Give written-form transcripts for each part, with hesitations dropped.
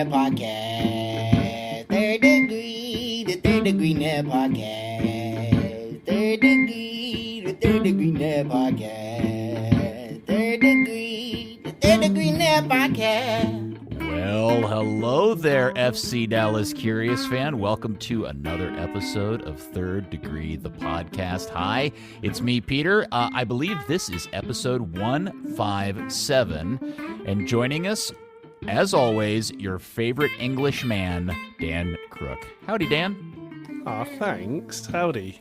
Net Podcast. The Third Degree Net Podcast. The Third Degree Net Podcast. The Third Degree Net Podcast. Well, hello there, FC Dallas Curious fan. Welcome to another episode of Third Degree, the podcast. Hi, it's me, Peter. I believe this is episode 157. And joining us, as always, your favorite English man, Dan Crooke. Howdy, Dan. Aw, thanks. Howdy.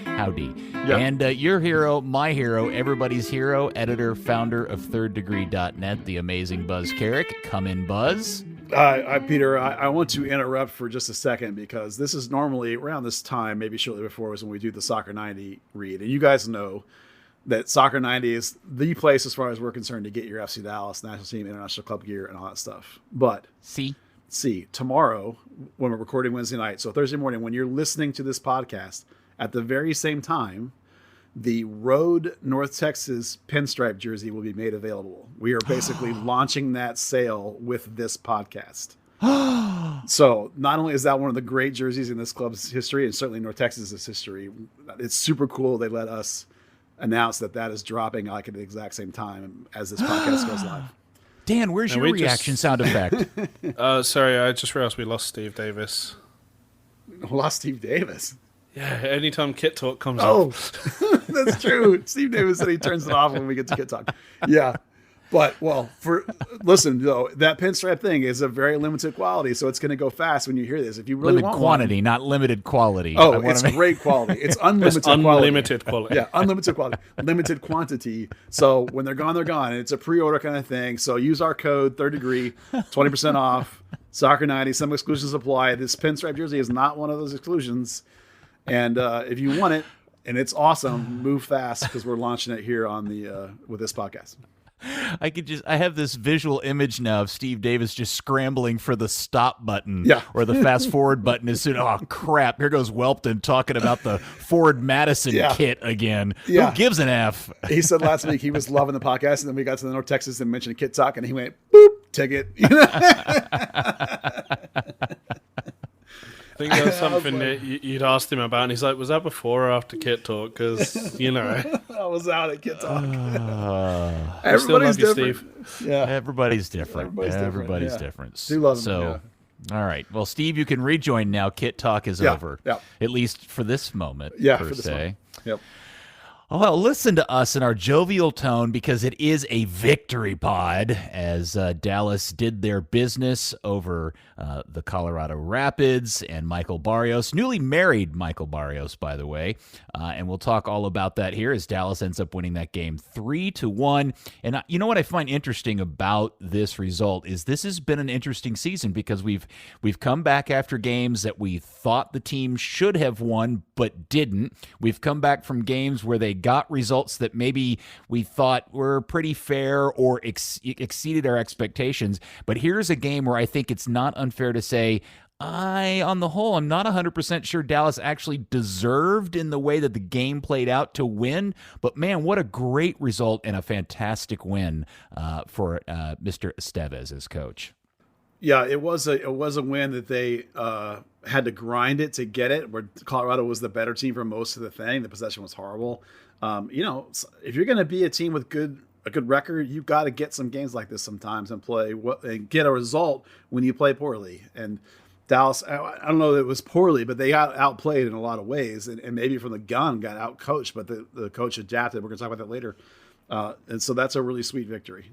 Howdy. Yep. And your hero, my hero, everybody's hero, editor, founder of thirddegree.net, the amazing Buzz Carrick. Come in, Buzz. Peter, I want to interrupt for just a second because this is normally around this time, maybe shortly before, is when we do the Soccer 90 read. And you guys know that Soccer 90 is the place, as far as we're concerned, to get your FC Dallas national team, international club gear, and all that stuff. But see, tomorrow, when we're recording Wednesday night, so Thursday morning, when you're listening to this podcast, at the very same time, the Road North Texas pinstripe jersey will be made available. We are basically launching that sale with this podcast. So not only is that one of the great jerseys in this club's history, and certainly North Texas's history, it's super cool they let us announce that is dropping like at the exact same time as this podcast goes live. Dan, where's your reaction sound effect? Sorry, I just realized we lost Steve Davis. Lost Steve Davis? Yeah, anytime Kit Talk comes up. Oh, that's true. Steve Davis said he turns it off when we get to Kit Talk. Yeah. But, well, listen, though, that pinstripe thing is a very limited quality, so it's going to go fast when you hear this. If you really want quantity, one, not limited quality. Oh, it's great quality. It's unlimited quality. Unlimited quality. Yeah, unlimited quality. Limited quantity. So when they're gone, they're gone. And it's a pre-order kind of thing. So use our code, Third Degree, 20% off, Soccer 90, some exclusions apply. This pinstripe jersey is not one of those exclusions. And if you want it, and it's awesome, move fast because we're launching it here on the with this podcast. I have this visual image now of Steve Davis just scrambling for the stop button, or the fast forward button as soon. Oh crap! Here goes Welpton talking about the Ford Madison kit again. Yeah. Who gives an F? He said last week he was loving the podcast, and then we got to the North Texas and mentioned Kit Talk, and he went boop ticket. I think that's something that you'd asked him about, and he's like, was that before or after Kit Talk? Because, you know. I was out at Kit Talk. Everybody's different. Steve. Yeah. Everybody's different. Everybody's different. Do love him. So, all right. Well, Steve, you can rejoin now. Kit Talk is over. Yeah. At least for this moment, for this moment. Yep. Oh, well, listen to us in our jovial tone because it is a victory pod as Dallas did their business over the Colorado Rapids and Michael Barrios, newly married Michael Barrios, by the way. And we'll talk all about that here as Dallas ends up winning that game 3-1. And you know what I find interesting about this result is this has been an interesting season because we've come back after games that we thought the team should have won but didn't. We've come back from games where they got results that maybe we thought were pretty fair or exceeded our expectations. But here's a game where I think it's not unfair to say, on the whole, I'm not 100% sure Dallas actually deserved in the way that the game played out to win. But man, what a great result and a fantastic win for Mr. Estevez as coach. Yeah, it was a win that they had to grind it to get it, where Colorado was the better team for most of the thing. The possession was horrible. If you're going to be a team with a good record, you've got to get some games like this sometimes and and get a result when you play poorly. And Dallas, I don't know that it was poorly, but they got outplayed in a lot of ways, and maybe from the gun got outcoached, but the coach adapted. We're going to talk about that later. And so that's a really sweet victory.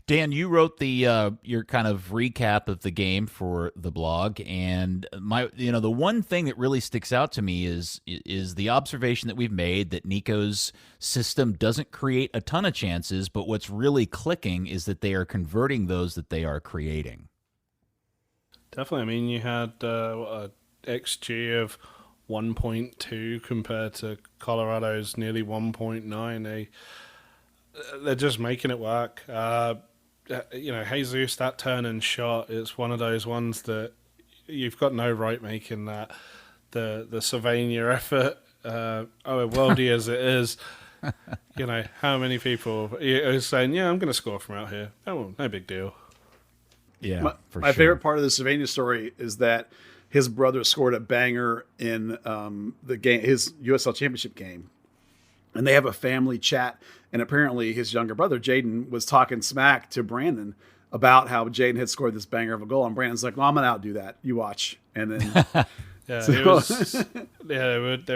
Dan, you wrote your kind of recap of the game for the blog, and the one thing that really sticks out to me is the observation that we've made that Nico's system doesn't create a ton of chances, but what's really clicking is that they are converting those that they are creating. Definitely. I mean, you had a XG of 1.2 compared to Colorado's nearly 1.9. They're just making it work. Jesus, that turn and shot, it's one of those ones that you've got no right making that. The Sylvania effort, worldy as it is, how many people are saying, yeah, I'm going to score from out here. Oh, no big deal. Yeah, my favorite part of the Sylvania story is that his brother scored a banger in the game, his USL Championship game, and they have a family chat. And apparently, his younger brother Jaden was talking smack to Brandon about how Jaden had scored this banger of a goal, and Brandon's like, "Well, I'm gonna outdo that. You watch." And then, they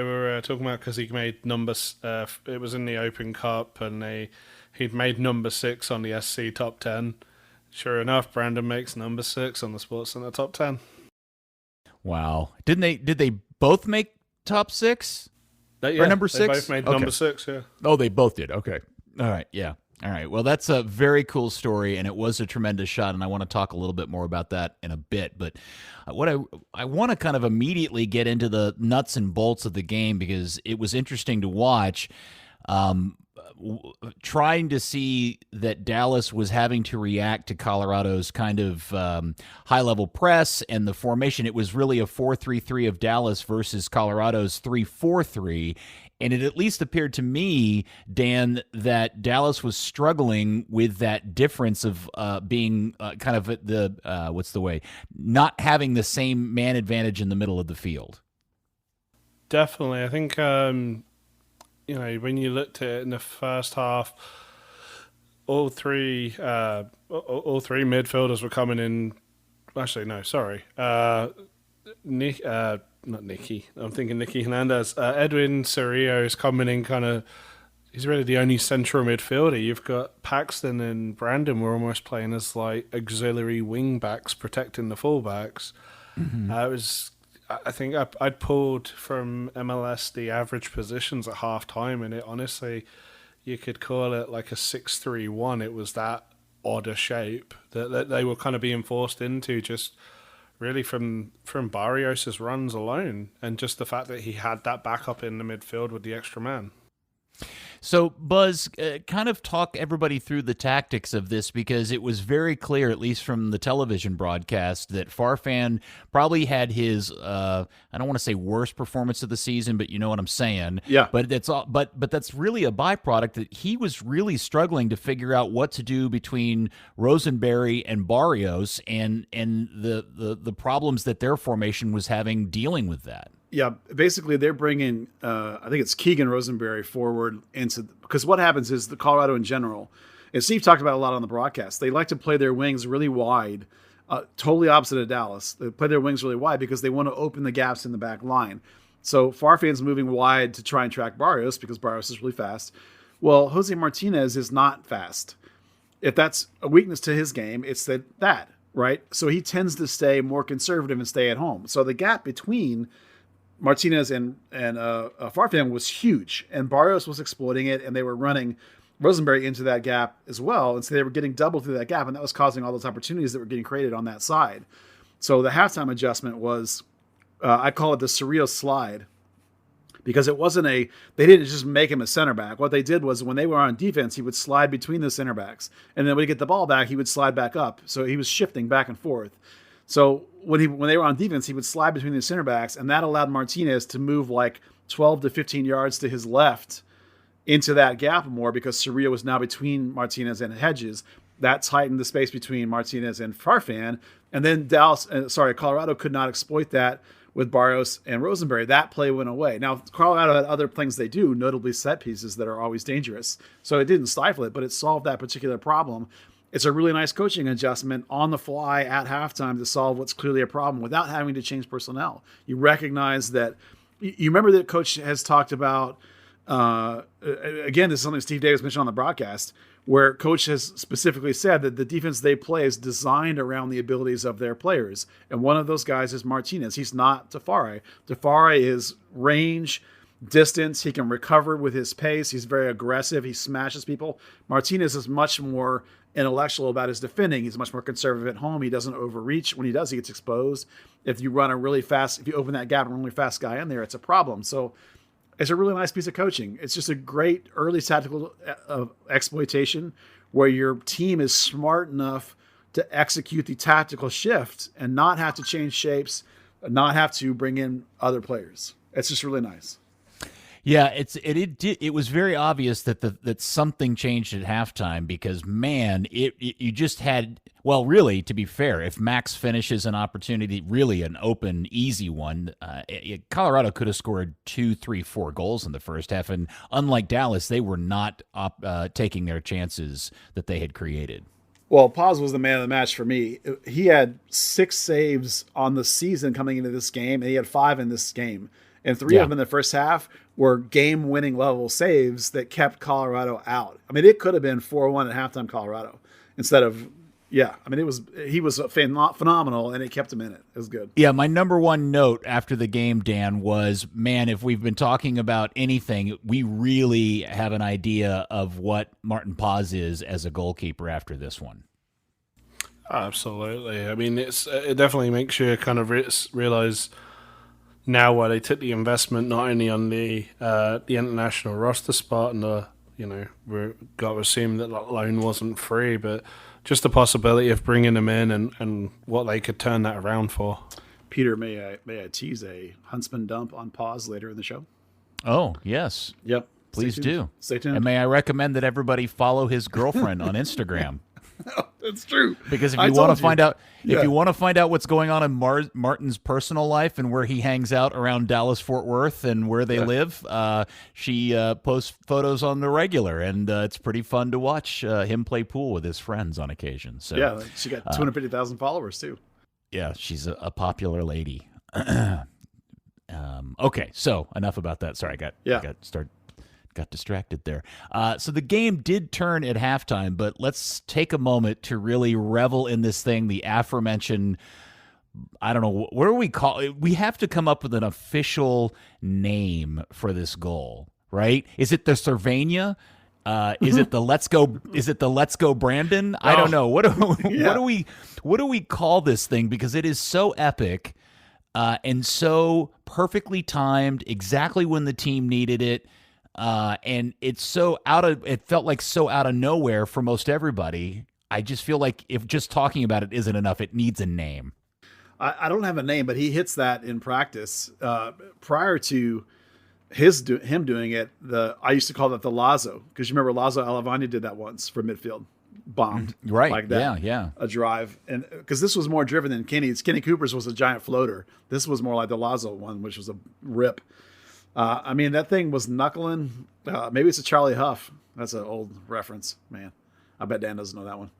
were talking about because he made numbers. It was in the Open Cup, and he'd made number 6 on the SC top 10. Sure enough, Brandon makes number 6 on the SportsCenter top 10. Wow! Did they both make top 6? Yeah, or number 6? They both made number 6. Yeah. Oh, they both did. Okay. All right. Yeah. All right. Well, that's a very cool story, and it was a tremendous shot, and I want to talk a little bit more about that in a bit. But what I want to kind of immediately get into the nuts and bolts of the game because it was interesting to watch. Trying to see that Dallas was having to react to Colorado's kind of high-level press and the formation. It was really a 4-3-3 of Dallas versus Colorado's 3-4-3, and it at least appeared to me, Dan, that Dallas was struggling with that difference of being kind of at the not having the same man advantage in the middle of the field. Definitely. I think when you looked at it in the first half, all three midfielders were coming in. Actually, no, sorry. Not Nikki. I'm thinking Nikki Hernandez. Edwin Cerrillo is coming in he's really the only central midfielder. You've got Paxton and Brandon were almost playing as like auxiliary wing backs protecting the fullbacks. Mm-hmm. I think I'd pulled from MLS the average positions at half time, and it honestly, you could call it like a 6-3-1. It was that odder shape that they were kind of being forced into just really from Barrios' runs alone, and just the fact that he had that backup in the midfield with the extra man. So, Buzz, kind of talk everybody through the tactics of this, because it was very clear, at least from the television broadcast, that Farfan probably had his, I don't want to say worst performance of the season, but you know what I'm saying. Yeah. But that's really a byproduct that he was really struggling to figure out what to do between Rosenberry and Barrios and the problems that their formation was having dealing with that. Yeah, basically they're bringing, I think it's Keegan Rosenberry forward because what happens is the Colorado in general, and Steve talked about it a lot on the broadcast, they like to play their wings really wide, totally opposite of Dallas. They play their wings really wide because they want to open the gaps in the back line. So Farfan's moving wide to try and track Barrios because Barrios is really fast. Well, Jose Martinez is not fast. If that's a weakness to his game, it's that, right? So he tends to stay more conservative and stay at home. So the gap between Martinez and Farfan was huge, and Barrios was exploiting it, and they were running Rosenberry into that gap as well, and so they were getting double through that gap, and that was causing all those opportunities that were getting created on that side. So the halftime adjustment was, I call it the Cerrillo Slide, because it wasn't they didn't just make him a center back. What they did was when they were on defense, he would slide between the center backs, and then when he get the ball back, he would slide back up. So he was shifting back and forth. So when they were on defense, he would slide between the center backs, and that allowed Martinez to move like 12 to 15 yards to his left into that gap more because Cerrillo was now between Martinez and Hedges. That tightened the space between Martinez and Farfan, and then Colorado could not exploit that with Barrios and Rosenberry. That play went away. Now, Colorado had other things they do, notably set pieces that are always dangerous. So it didn't stifle it, but it solved that particular problem. It's a really nice coaching adjustment on the fly at halftime to solve what's clearly a problem without having to change personnel. You recognize that. You remember that coach has talked about, again, this is something Steve Davis mentioned on the broadcast, where coach has specifically said that the defense they play is designed around the abilities of their players. And one of those guys is Martinez. He's not Tafari. Tafari is range, distance. He can recover with his pace. He's very aggressive. He smashes people. Martinez is much more intellectual about his defending. He's much more conservative at home. He doesn't overreach. When he does, he gets exposed. If you open that gap and run a really fast guy in there, it's a problem. So it's a really nice piece of coaching. It's just a great early tactical exploitation where your team is smart enough to execute the tactical shift and not have to change shapes, not have to bring in other players. It's just really nice. Yeah, it was very obvious that that something changed at halftime because man, you just had, well, really, to be fair, if Max finishes an opportunity, really an open, easy one, Colorado could have scored 2, 3, 4 goals in the first half, and unlike Dallas, they were not taking their chances that they had created. Well, Paes was the man of the match for me. He had 6 saves on the season coming into this game, and he had 5 in this game. And 3 of them in the first half were game-winning level saves that kept Colorado out. I mean, it could have been 4-1 at halftime Colorado instead of, I mean, he was phenomenal, and it kept him in it. It was good. Yeah, my number one note after the game, Dan, was, man, if we've been talking about anything, we really have an idea of what Maarten Paes is as a goalkeeper after this one. Absolutely. I mean, it definitely makes you kind of realize now why they took the investment not only on the international roster spot and we've got to assume that loan wasn't free, but just the possibility of bringing them in and what they could turn that around for. Peter, may I tease a Huntsman Dump on Paes later in the show? Oh, yes. Yep. Please do. Stay tuned. And may I recommend that everybody follow his girlfriend on Instagram. That's true. Because if you want to find out, if you want to find out what's going on in Martin's personal life and where he hangs out around Dallas-Fort Worth and where they live, she posts photos on the regular, and it's pretty fun to watch him play pool with his friends on occasion. So yeah, she got 250,000 followers too. Yeah, she's a popular lady. Okay, so enough about that. Sorry, I got distracted there. So the game did turn at halftime, but let's take a moment to really revel in this thing. The aforementioned, I don't know, what do we call it? We have to come up with an official name for this goal, right? Is it the Sylvania? Is it the Let's Go? Is it the Let's Go Brandon? I don't know. What do we call this thing? Because it is so epic and so perfectly timed, exactly when the team needed it. And it's it felt like so out of nowhere for most everybody. I just feel like if just talking about it isn't enough, it needs a name. I don't have a name, but he hits that in practice. Prior to him doing it, I used to call that the Lazo, because you remember Lazo Alavani did that once for midfield, bombed right like that. Yeah, a drive, and because this was more driven than Kenny's. Kenny Cooper's was a giant floater. This was more like the Lazo one, which was a rip. I mean, that thing was knuckling. Maybe it's a Charlie Huff. That's an old reference, man. I bet Dan doesn't know that one.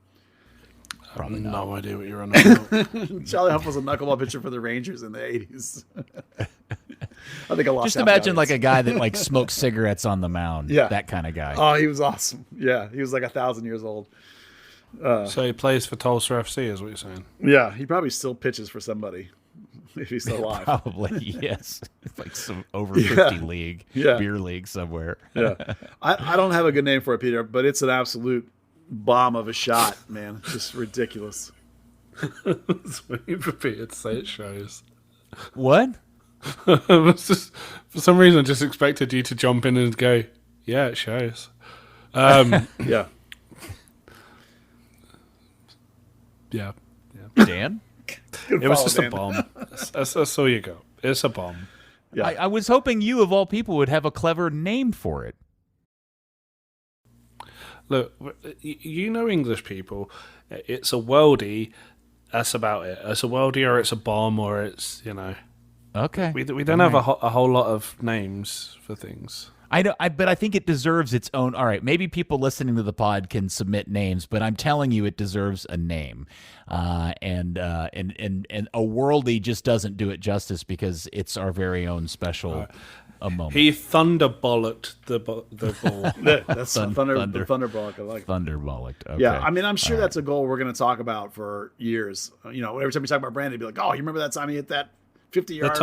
Probably no idea what you're on about. Charlie Huff was a knuckleball pitcher for the Rangers in the 80s. I think I lost. Just imagine like a guy that like smokes cigarettes on the mound. Yeah, that kind of guy. Oh, he was awesome. Yeah, he was like 1,000 years old. So he plays for Tulsa FC, is what you're saying? Yeah, he probably still pitches for somebody. If he's still alive. Probably, yes. Like some over 50 league, beer league somewhere. Yeah. I don't have a good name for it, Peter, but it's an absolute bomb of a shot, man. Just ridiculous. It's waiting for Peter to say it shows. What? For some reason, I just expected you to jump in and go, yeah, it shows. Yeah. Yeah. Dan? It was just a bomb. That's all you go. It's a bomb. Yeah. I was hoping you, of all people, would have a clever name for it. Look, you know English people. It's a worldie. That's about it. It's a worldie, or it's a bomb, or it's, Okay. We don't have a whole lot of names for things. I know, but I think it deserves its own. All right, maybe people listening to the pod can submit names, but I'm telling you, it deserves a name. And a worldie just doesn't do it justice because it's our very own special moment. He thunderbollocked the ball. That's thunderbollock. I like thunderbollocked. Okay. Yeah, I mean, I'm sure that's a goal we're going to talk about for years. Every time we talk about Brandon, be like, "Oh, you remember that time he hit that 50-yard?"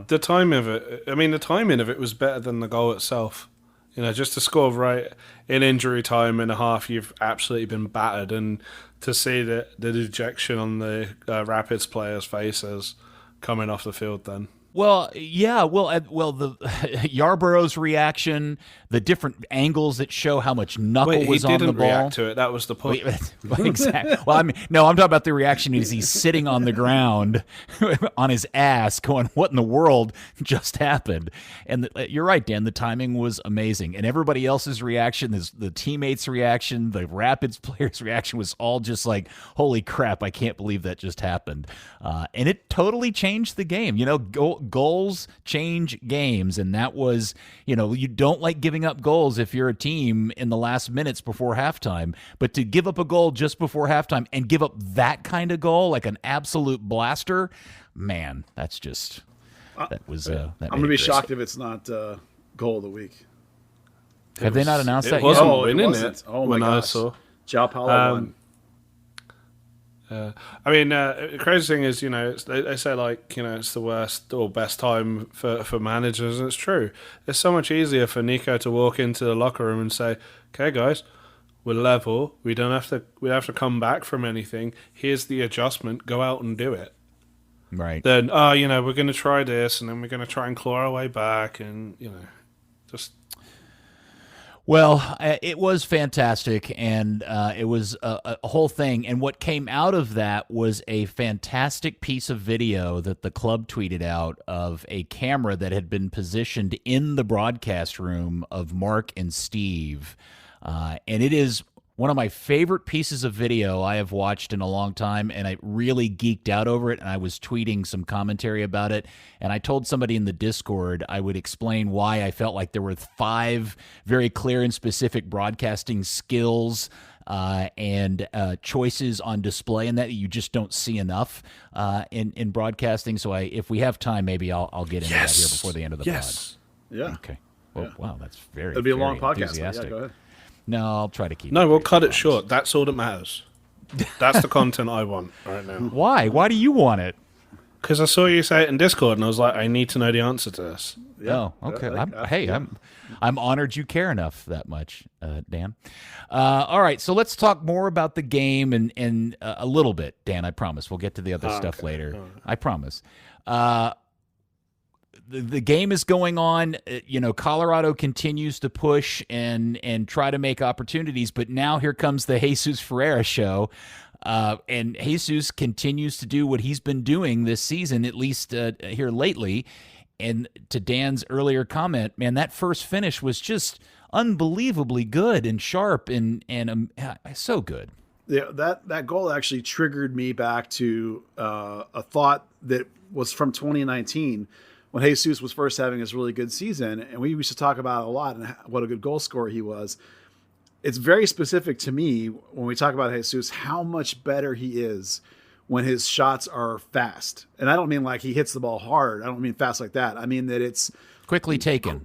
The time of it. I mean, the timing of it was better than the goal itself. Just to score right in injury time in a half, you've absolutely been battered, and to see the dejection on the Rapids players' faces coming off the field, then. Well, yeah. Well, the Yarborough's reaction, the different angles that show how much knuckle was on the ball. He didn't react to it. That was the point. Exactly. Well, I mean, no, I'm talking about the reaction as he's sitting on the ground on his ass, going, "What in the world just happened?" And you're right, Dan. The timing was amazing, and everybody else's reaction, the teammates' reaction, the Rapids players' reaction was all just like, "Holy crap! I can't believe that just happened," and it totally changed the game. Goals change games, and that was, you don't like giving up goals if you're a team in the last minutes before halftime, but to give up a goal just before halftime and give up that kind of goal, like an absolute blaster, man, that's just that was. I'm gonna be shocked if it's not goal of the week. Have they not announced that yet? It wasn't. It? Oh when my I gosh. saw. João Paulo won. The crazy thing is, they say it's the worst or best time for managers, and it's true. It's so much easier for Nico to walk into the locker room and say, "Okay, guys, we're level. We have to come back from anything. Here's the adjustment. Go out and do it." Right. Then, we're going to try this, and then we're going to try and claw our way back, and just. Well, it was fantastic, and it was a whole thing. And what came out of that was a fantastic piece of video that the club tweeted out of a camera that had been positioned in the broadcast room of Mark and Steve. And it is one of my favorite pieces of video I have watched in a long time, and I really geeked out over it, and I was tweeting some commentary about it, and I told somebody in the Discord I would explain why I felt like there were 5 very clear and specific broadcasting skills and choices on display, and that you just don't see enough in broadcasting. So if we have time, maybe I'll get into that here before the end of the pod. Yeah. Okay. Well, wow, that's very It'll be a very long podcast. enthusiastic. Yeah, go ahead. No, I'll try to keep No, it we'll brief, cut I it short. That's all that matters. That's the content I want right now. Why? Why do you want it? Because I saw you say it in Discord, and I was like, I need to know the answer to this. Oh, okay. I'm honored you care enough that much, Dan. All right, so let's talk more about the game and a little bit, Dan. I promise. We'll get to the other stuff later. All right. I promise. The game is going on. Colorado continues to push and try to make opportunities, but now here comes the Jesus Ferreira show. And Jesus continues to do what he's been doing this season, at least here lately. And to Dan's earlier comment, man, that first finish was just unbelievably good and sharp and so good. Yeah, that goal actually triggered me back to a thought that was from 2019 when Jesus was first having his really good season, and we used to talk about it a lot and what a good goal scorer he was. It's very specific to me when we talk about Jesus, how much better he is when his shots are fast. And I don't mean like he hits the ball hard. I don't mean fast like that. I mean that it's quickly taken.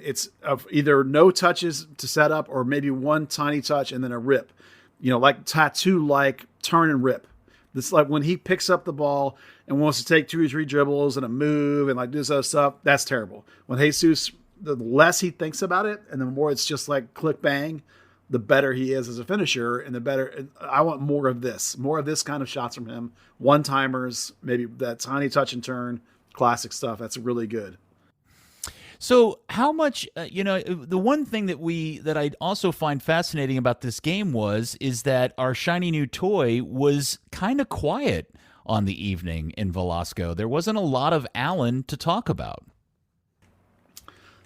It's either no touches to set up or maybe one tiny touch and then a rip. Like tattoo, like turn and rip. This like when he picks up the ball and wants to take 2 or 3 dribbles and a move and like do this other stuff, that's terrible. When Jesus, the less he thinks about it and the more it's just like click bang, the better he is as a finisher and the better. I want more of this kind of shots from him. One-timers, maybe that tiny touch and turn, classic stuff. That's really good. So how much, the one thing that I also find fascinating about this game is that our shiny new toy was kind of quiet on the evening in Velasco. There wasn't a lot of Allen to talk about.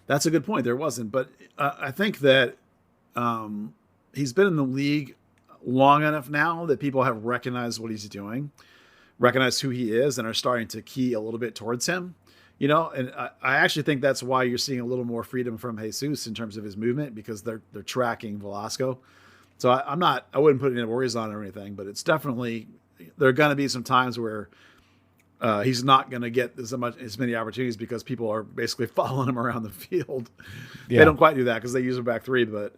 That's a good point. There wasn't, but I think that he's been in the league long enough now that people have recognized what he's doing, recognized who he is, and are starting to key a little bit towards him. And I actually think that's why you're seeing a little more freedom from Jesus in terms of his movement, because they're tracking Velasco. So I wouldn't put any worries on it or anything, but it's definitely, there are going to be some times where he's not going to get as many opportunities because people are basically following him around the field. Yeah. They don't quite do that because they use a back three, but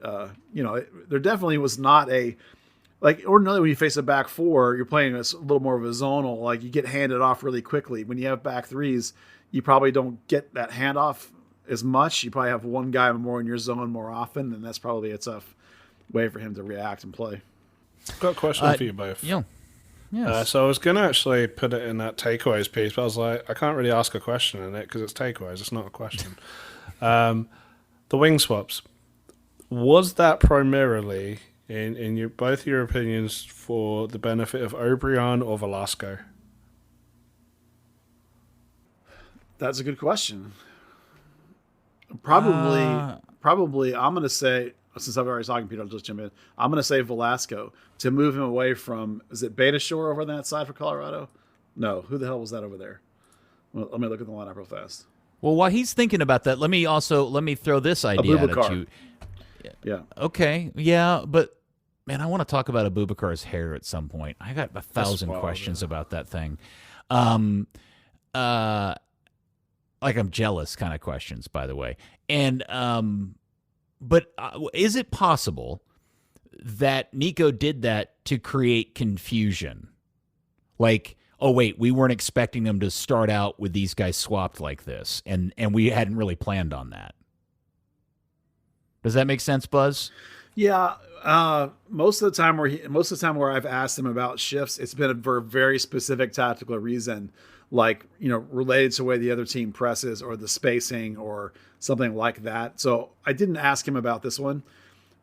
there definitely was not like ordinarily when you face a back four, you're playing a little more of a zonal, like you get handed off really quickly. When you have back threes, you probably don't get that handoff as much. You probably have one guy more in your zone more often, and that's probably a tough way for him to react and play. Got a question for you both. Yeah. Yes. So I was going to actually put it in that takeaways piece, but I was like, I can't really ask a question in it because it's takeaways. It's not a question. The wing swaps. Was that primarily, in both your opinions, for the benefit of O'Brien or Velasco? That's a good question. Probably. I'm going to say, since I've already talking, Peter, I'll just jump in. I'm going to say Velasco to move him away from. Is it Beta Shore over on that side for Colorado? No, who the hell was that over there? Well, let me look at the lineup real fast. Well, while he's thinking about that, let me throw this idea at you. Yeah. Okay. Yeah, but man, I want to talk about Abubakar's hair at some point. I got 1,000 questions about that thing. Like I'm jealous kind of questions, by the way. And but is it possible that Nico did that to create confusion? Like, oh wait, we weren't expecting them to start out with these guys swapped like this, and we hadn't really planned on that. Does that make sense, Buzz? Yeah. Most of the time where I've asked him about shifts, it's been for a very specific tactical reason, like, related to the way the other team presses or the spacing or something like that. So I didn't ask him about this one.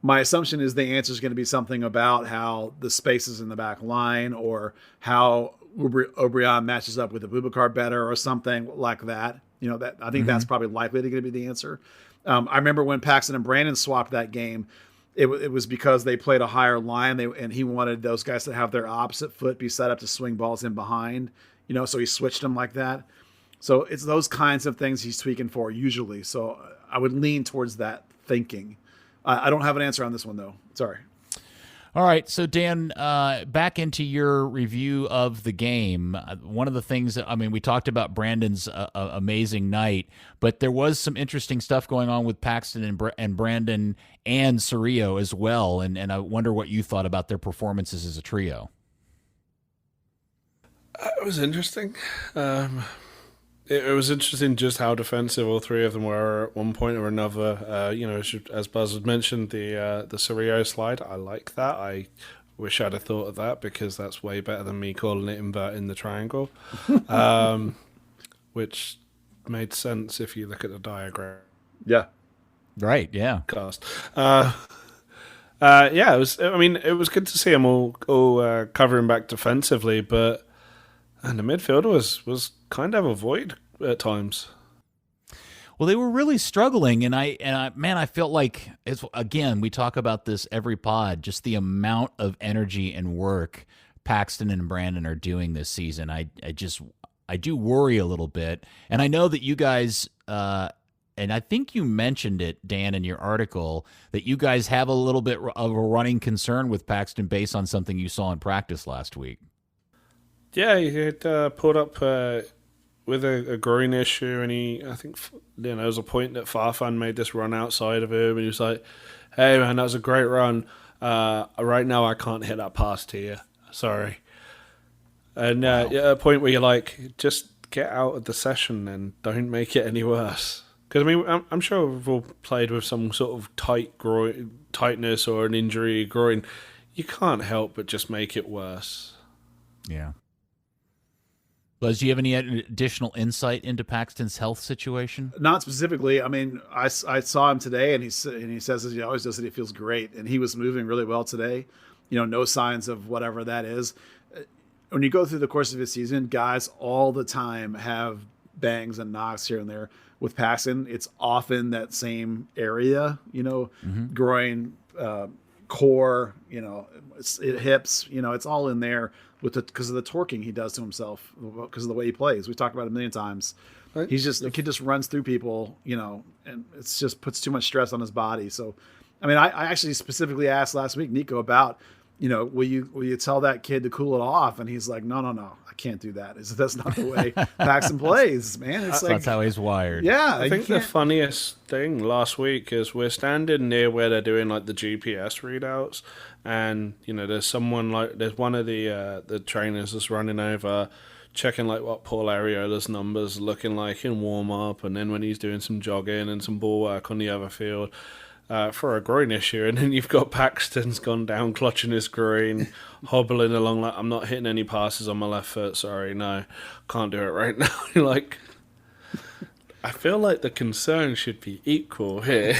My assumption is the answer is going to be something about how the spaces in the back line or how O'Brien matches up with Abubakar better or something like that. I think that's probably likely to be the answer. I remember when Paxton and Brandon swapped that game, it was because they played a higher line and he wanted those guys to have their opposite foot be set up to swing balls in behind, so he switched them like that. So it's those kinds of things he's tweaking for usually. So I would lean towards that thinking. I don't have an answer on this one, though. Sorry. All right. So, Dan, back into your review of the game. One of the things we talked about Brandon's amazing night, but there was some interesting stuff going on with Paxton and Brandon and Cerrillo as well. And I wonder what you thought about their performances as a trio. It was interesting. It was interesting just how defensive all three of them were at one point or another. As Buzz had mentioned, the Cerrillo slide, I like that. I wish I'd have thought of that because that's way better than me calling it inverting the triangle, which made sense if you look at the diagram. Yeah. Right, yeah. Cast. It was. It was good to see them all covering back defensively, but and the midfield was kind of a void at times. Well, they were really struggling, and I felt like we talk about this every pod, just the amount of energy and work Paxton and Brandon are doing this season. I do worry a little bit, and I know that you guys, and I think you mentioned it, Dan, in your article, that you guys have a little bit of a running concern with Paxton based on something you saw in practice last week. Yeah, he had pulled up with a groin issue, and I think there was a point that Farfan made this run outside of him, and he was like, "Hey man, that was a great run. Right now I can't hit that pass to you. Sorry." And at a point where you're like, just get out of the session and don't make it any worse. Because I'm sure we've all played with some sort of tightness or an injury groin. You can't help but just make it worse. Yeah. Buzz, do you have any additional insight into Paxton's health situation? Not specifically. I saw him today, and he says, as he always does, that he feels great, and he was moving really well today. No signs of whatever that is. When you go through the course of his season, guys all the time have bangs and knocks here and there. With Paxton, it's often that same area, groin, core, hips, it's all in there because of the torquing he does to himself, because of the way he plays. We've talked about it a million times. Right. The kid just runs through people, and it's just puts too much stress on his body. So, I actually specifically asked last week Nico about, will you tell that kid to cool it off? And he's like, no, I can't do that. That's not the way Paxton plays, man. It's like, that's how he's wired. Yeah. I think the funniest thing last week is we're standing near where they're doing like the GPS readouts, and there's one of the trainers that's running over, checking like what Paul Ariola's numbers are looking like in warm up, and then when he's doing some jogging and some ball work on the other field. for a groin issue, and then you've got Paxton's gone down clutching his groin, hobbling along like, I'm not hitting any passes on my left foot, sorry, no, can't do it right now. Like, I feel like the concern should be equal here.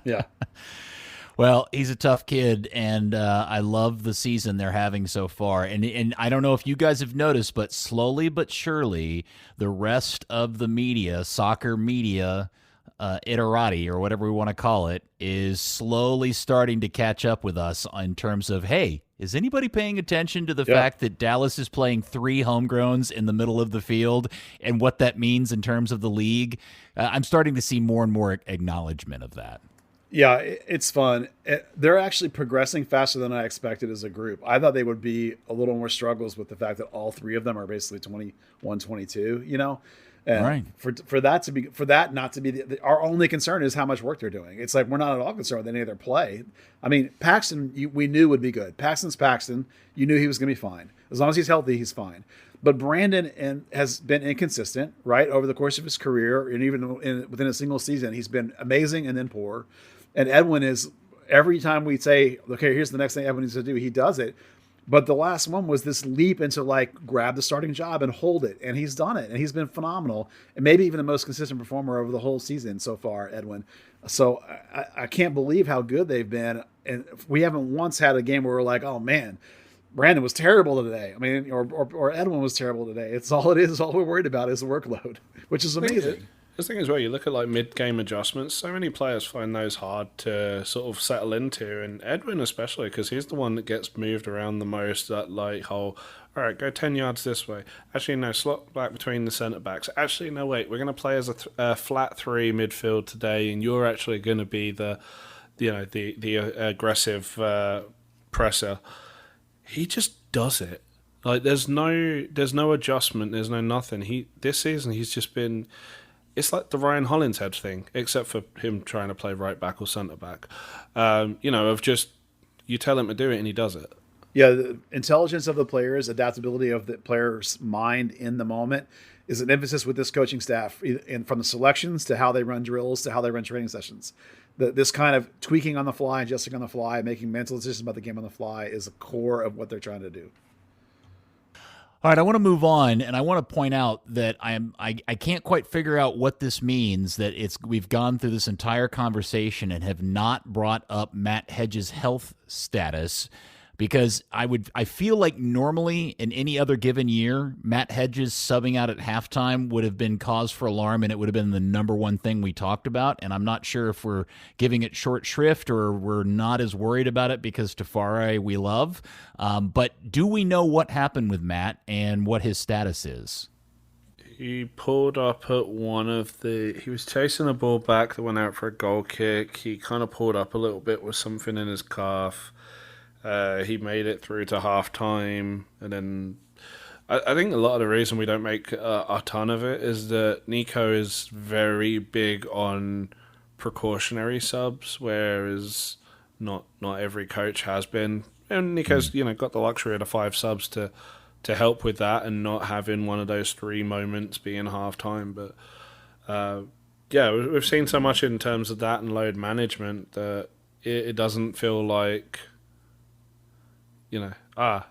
Yeah. Well, he's a tough kid, and I love the season they're having so far. And I don't know if you guys have noticed, but slowly but surely, the rest of the media, soccer media, iterati, or whatever we want to call it, is slowly starting to catch up with us in terms of, hey, is anybody paying attention to the fact that Dallas is playing 3 homegrowns in the middle of the field and what that means in terms of the league? I'm starting to see more and more acknowledgement of that. Yeah, it's fun. They're actually progressing faster than I expected as a group. I thought they would be a little more struggles with the fact that all 3 of them are basically 21, 22, you know? And right. For that not to be our only concern is how much work they're doing. It's like we're not at all concerned with any of their play. I mean, Paxton, we knew would be good. Paxton's Paxton. You knew he was going to be fine. As long as he's healthy, he's fine. But Brandon has been inconsistent, right, over the course of his career, and even within a single season, he's been amazing and then poor. And Edwin is, every time we say, okay, here's the next thing Edwin needs to do, he does it. But the last one was this leap into like grab the starting job and hold it. And he's done it. And he's been phenomenal. And maybe even the most consistent performer over the whole season so far, Edwin. So I can't believe how good they've been. And we haven't once had a game where we're like, oh man, Brandon was terrible today. I mean, or Edwin was terrible today. It's all it is. All we're worried about is the workload, which is amazing. The thing is, well, you look at like mid-game adjustments. So many players find those hard to sort of settle into, and Edwin especially, because he's the one that gets moved around the most. That like whole, all right, go 10 yards this way. Actually, no, slot back between the centre backs. Actually, no, wait, we're going to play as a flat 3 midfield today, and you're actually going to be the aggressive presser. He just does it. Like there's no adjustment. There's no nothing. This season he's just been. It's like the Ryan Hollinshead thing, except for him trying to play right back or centre back. Of just you tell him to do it and he does it. Yeah, the intelligence of the players, adaptability of the player's mind in the moment is an emphasis with this coaching staff, and from the selections to how they run drills to how they run training sessions. This kind of tweaking on the fly, adjusting on the fly, making mental decisions about the game on the fly is the core of what they're trying to do. All right, I want to move on, and I want to point out that I can't quite figure out what this means, that we've gone through this entire conversation and have not brought up Matt Hedges' health status, because I feel like normally in any other given year, Matt Hedges subbing out at halftime would have been cause for alarm, and it would have been the number one thing we talked about. And I'm not sure if we're giving it short shrift or we're not as worried about it because Tafari we love. But do we know what happened with Matt and what his status is? He pulled up at he was chasing the ball back that went out for a goal kick. He kind of pulled up a little bit with something in his calf. He made it through to halftime, and then I think a lot of the reason we don't make a ton of it is that Nico is very big on precautionary subs, whereas not every coach has been. And Nico's got the luxury of the 5 subs to help with that and not having one of those 3 moments being halftime. But we've seen so much in terms of that and load management that it doesn't feel like.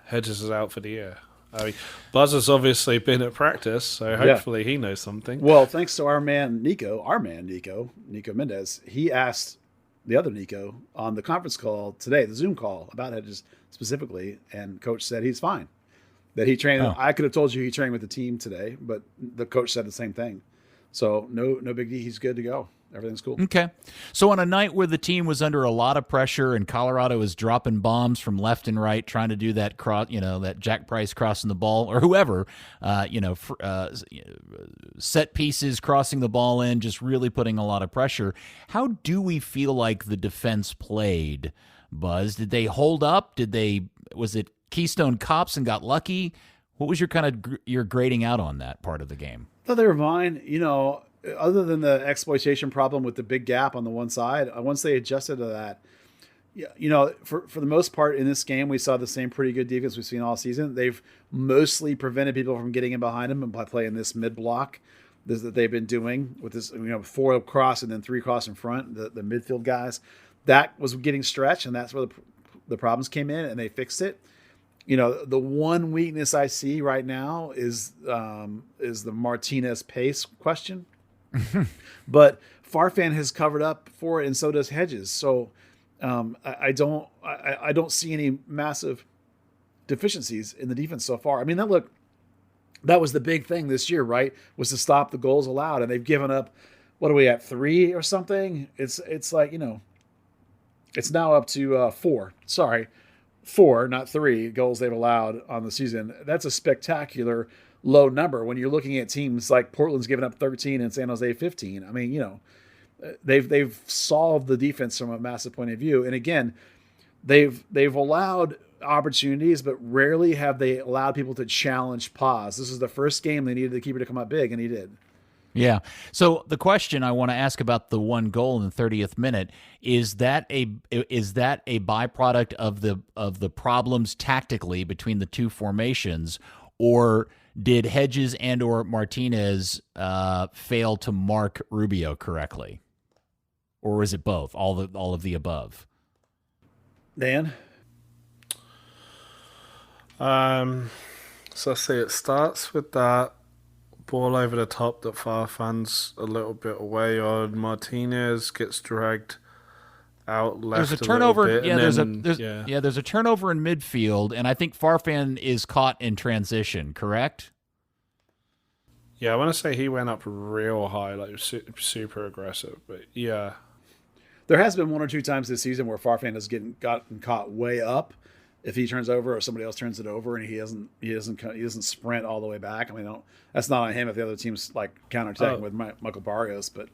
Hedges is out for the year. I mean, Buzzer's obviously been at practice, so hopefully he knows something. Well, thanks to our man Nico Hernandez, he asked the other Nico on the conference call today, the Zoom call, about Hedges specifically, and coach said he's fine. That he trained. Oh. I could have told you he trained with the team today, but the coach said the same thing. So no big deal. He's good to go. Everything's cool. Okay. So on a night where the team was under a lot of pressure and Colorado was dropping bombs from left and right, trying to do that that Jack Price crossing the ball or whoever, set pieces, crossing the ball in, just really putting a lot of pressure. How do we feel like the defense played, Buzz? Did they hold up? Was it Keystone Cops and got lucky? What was your grading out on that part of the game? I thought they were fine. Other than the exploitation problem with the big gap on the one side, once they adjusted to that, for the most part in this game, we saw the same pretty good defense we've seen all season. They've mostly prevented people from getting in behind them by playing this mid block. that they've been doing with this, 4 across and then 3 across in front, the midfield guys, that was getting stretched, and that's where the problems came in, and they fixed it. The one weakness I see right now is the Martinez pace question, but Farfan has covered up for it, and so does Hedges. So I don't see any massive deficiencies in the defense so far. I mean, that was the big thing this year, right? Was to stop the goals allowed, and they've given up. What are we at, 3 or something? It's like it's now up to 4. Sorry. 4, not 3 goals they've allowed on the season. That's a spectacular low number when you're looking at teams like Portland's given up 13 and San Jose 15. I mean, they've solved the defense from a massive point of view. And again, they've allowed opportunities, but rarely have they allowed people to challenge Paes. This is the first game they needed the keeper to come up big, and he did. Yeah. So the question I want to ask about the one goal in the 30th minute, is that a byproduct of the problems tactically between the two formations, or did Hedges and or Martinez fail to mark Rubio correctly? Or is it both? All of the above? Dan? So I say it starts with that ball over the top that Farfan's a little bit away on. Martinez gets dragged out left. There's a turnover. Bit, there's a turnover in midfield, and I think Farfan is caught in transition. Correct? Yeah, I want to say he went up real high, like super aggressive. But yeah, there has been 1 or 2 times this season where Farfan has gotten caught way up. If he turns over or somebody else turns it over, and he doesn't sprint all the way back. I mean, that's not on him if the other team's like counterattacking with Michael Barrios, but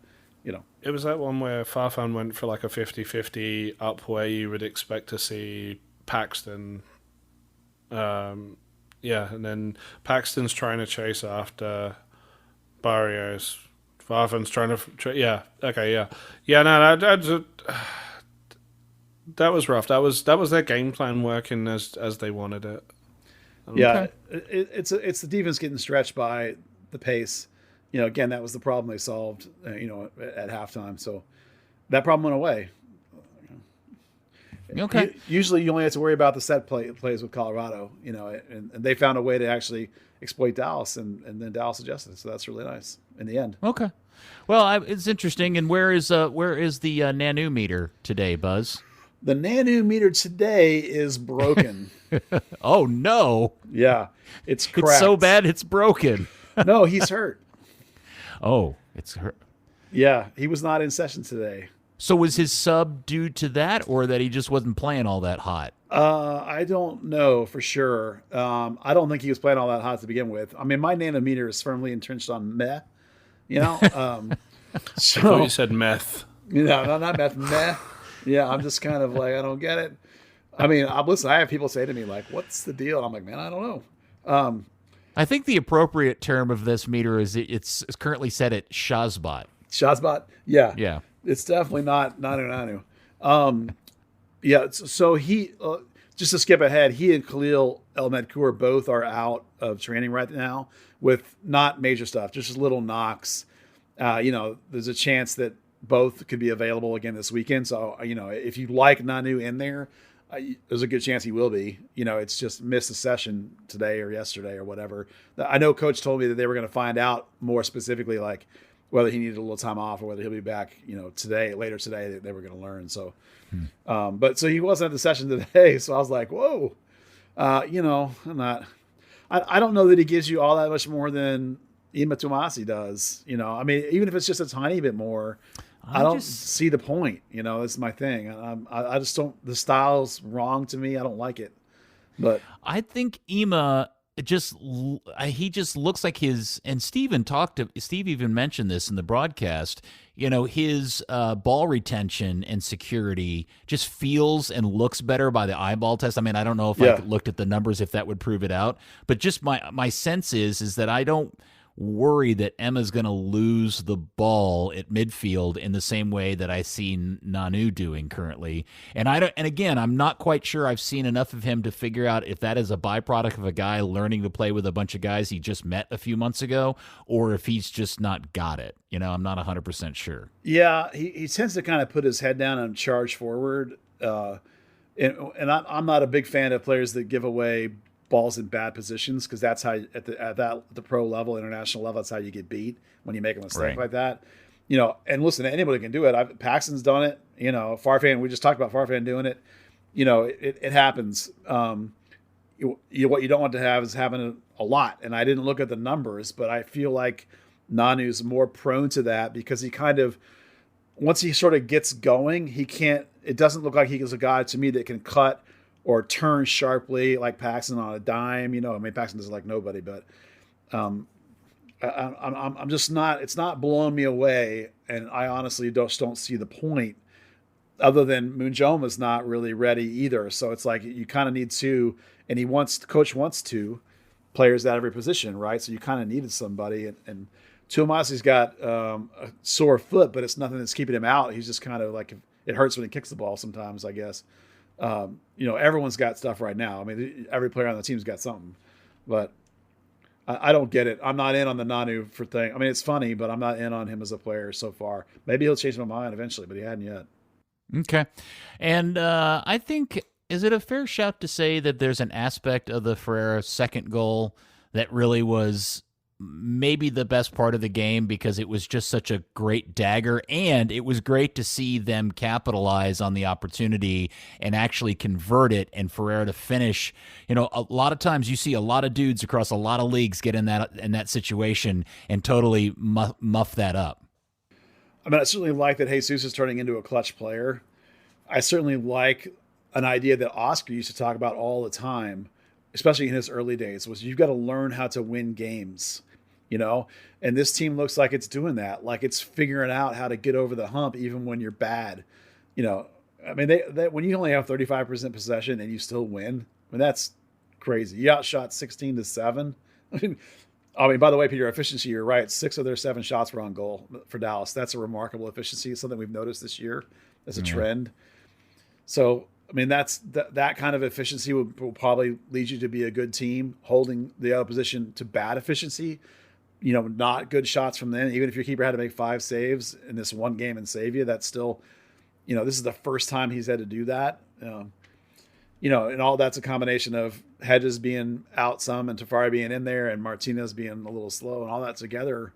it was that one where Farfan went for like a 50-50 up where you would expect to see Paxton. And then Paxton's trying to chase after Barrios. Farfan's trying to that was rough. That was their game plan working as they wanted it. Yeah, it's the defense getting stretched by the pace. Again, that was the problem they solved. At halftime, so that problem went away. Okay. Usually, you only have to worry about the set plays with Colorado. And they found a way to actually exploit Dallas, and then Dallas adjusted. So that's really nice in the end. Okay. Well, it's interesting. And where is the Nanu meter today, Buzz? The Nanu meter today is broken. Oh, no. Yeah, it's cracked. It's so bad it's broken. No, he's hurt. Oh, it's hurt. Yeah, he was not in session today. So was his sub due to that, or that he just wasn't playing all that hot? I don't know for sure. I don't think he was playing all that hot to begin with. I mean, my nanometer is firmly entrenched on meh. So I thought you said meth. No, not meth. Meh. Yeah, I'm just kind of like, I don't get it. I mean, listen, I have people say to me, like, what's the deal? I'm like, man, I don't know. I think the appropriate term of this meter is it's currently set at Shazbot. Shazbot? Yeah. Yeah. It's definitely not Nanu. So he, just to skip ahead, he and Khalil El-Medkour both are out of training right now with not major stuff, just little knocks. There's a chance that both could be available again this weekend. So, if you like Nanu in there, there's a good chance he will be. It's just missed a session today or yesterday or whatever. I know Coach told me that they were going to find out more specifically, like whether he needed a little time off or whether he'll be back, later today. They were going to learn. So, but so he wasn't at the session today. So I was like, whoa, I'm not. I don't know that he gives you all that much more than Ima Tumasi does. I mean, even if it's just a tiny bit more. I don't see the point. It's my thing. I just don't. The style's wrong to me. I don't like it. But I think Ima he just looks like his. And Steve even mentioned this in the broadcast. His ball retention and security just feels and looks better by the eyeball test. I mean, I don't know if I looked at the numbers if that would prove it out. But just my sense is that I don't. worry that Emma's going to lose the ball at midfield in the same way that I see Nanu doing currently. And again, I'm not quite sure I've seen enough of him to figure out if that is a byproduct of a guy learning to play with a bunch of guys he just met a few months ago, or if he's just not got it. I'm not 100% sure. Yeah, he tends to kind of put his head down and charge forward. And I'm not a big fan of players that give away balls in bad positions, because that's how at the pro level, international level, that's how you get beat, when you make a mistake like that. And listen, anybody can do it. Paxton's done it. Farfan, we just talked about Farfan doing it. It happens. What you don't want to have is having a lot. And I didn't look at the numbers, but I feel like Nanu's more prone to that, because he kind of, once he sort of gets going, it doesn't look like he is a guy to me that can cut or turn sharply like Paxton on a dime. Paxton doesn't like nobody, but I'm just not, it's not blowing me away. And I honestly just don't see the point, other than Munjoma's not really ready either. So it's like, you kind of need two, and the coach wants two players at every position, right? So you kind of needed somebody, and Tuamasi's got a sore foot, but it's nothing that's keeping him out. He's just kind of like, it hurts when he kicks the ball sometimes, I guess. Everyone's got stuff right now. Every player on the team's got something, but I don't get it. I'm not in on the Nanu for thing. It's funny, but I'm not in on him as a player so far. Maybe he'll change my mind eventually, but he hadn't yet. Okay. And I think, is it a fair shout to say that there's an aspect of the Ferreira second goal that really was maybe the best part of the game, because it was just such a great dagger, and it was great to see them capitalize on the opportunity and actually convert it, and Ferreira to finish. A lot of times you see a lot of dudes across a lot of leagues get in that situation and totally muff that up. I certainly like that Jesus is turning into a clutch player. I certainly like an idea that Oscar used to talk about all the time, especially in his early days, was you've got to learn how to win games. And this team looks like it's doing that. Like, it's figuring out how to get over the hump even when you're bad. They when you only have 35% possession and you still win, that's crazy. You outshot 16-7. By the way, Peter, efficiency, you're right. 6 of their 7 shots were on goal for Dallas. That's a remarkable efficiency. It's something we've noticed this year as a trend. So, that's that kind of efficiency will probably lead you to be a good team, holding the opposition to bad efficiency. Not good shots from them. Even if your keeper had to make 5 saves in this one game and save you, that's still, this is the first time he's had to do that. And all that's a combination of Hedges being out some and Tafari being in there and Martinez being a little slow, and all that together,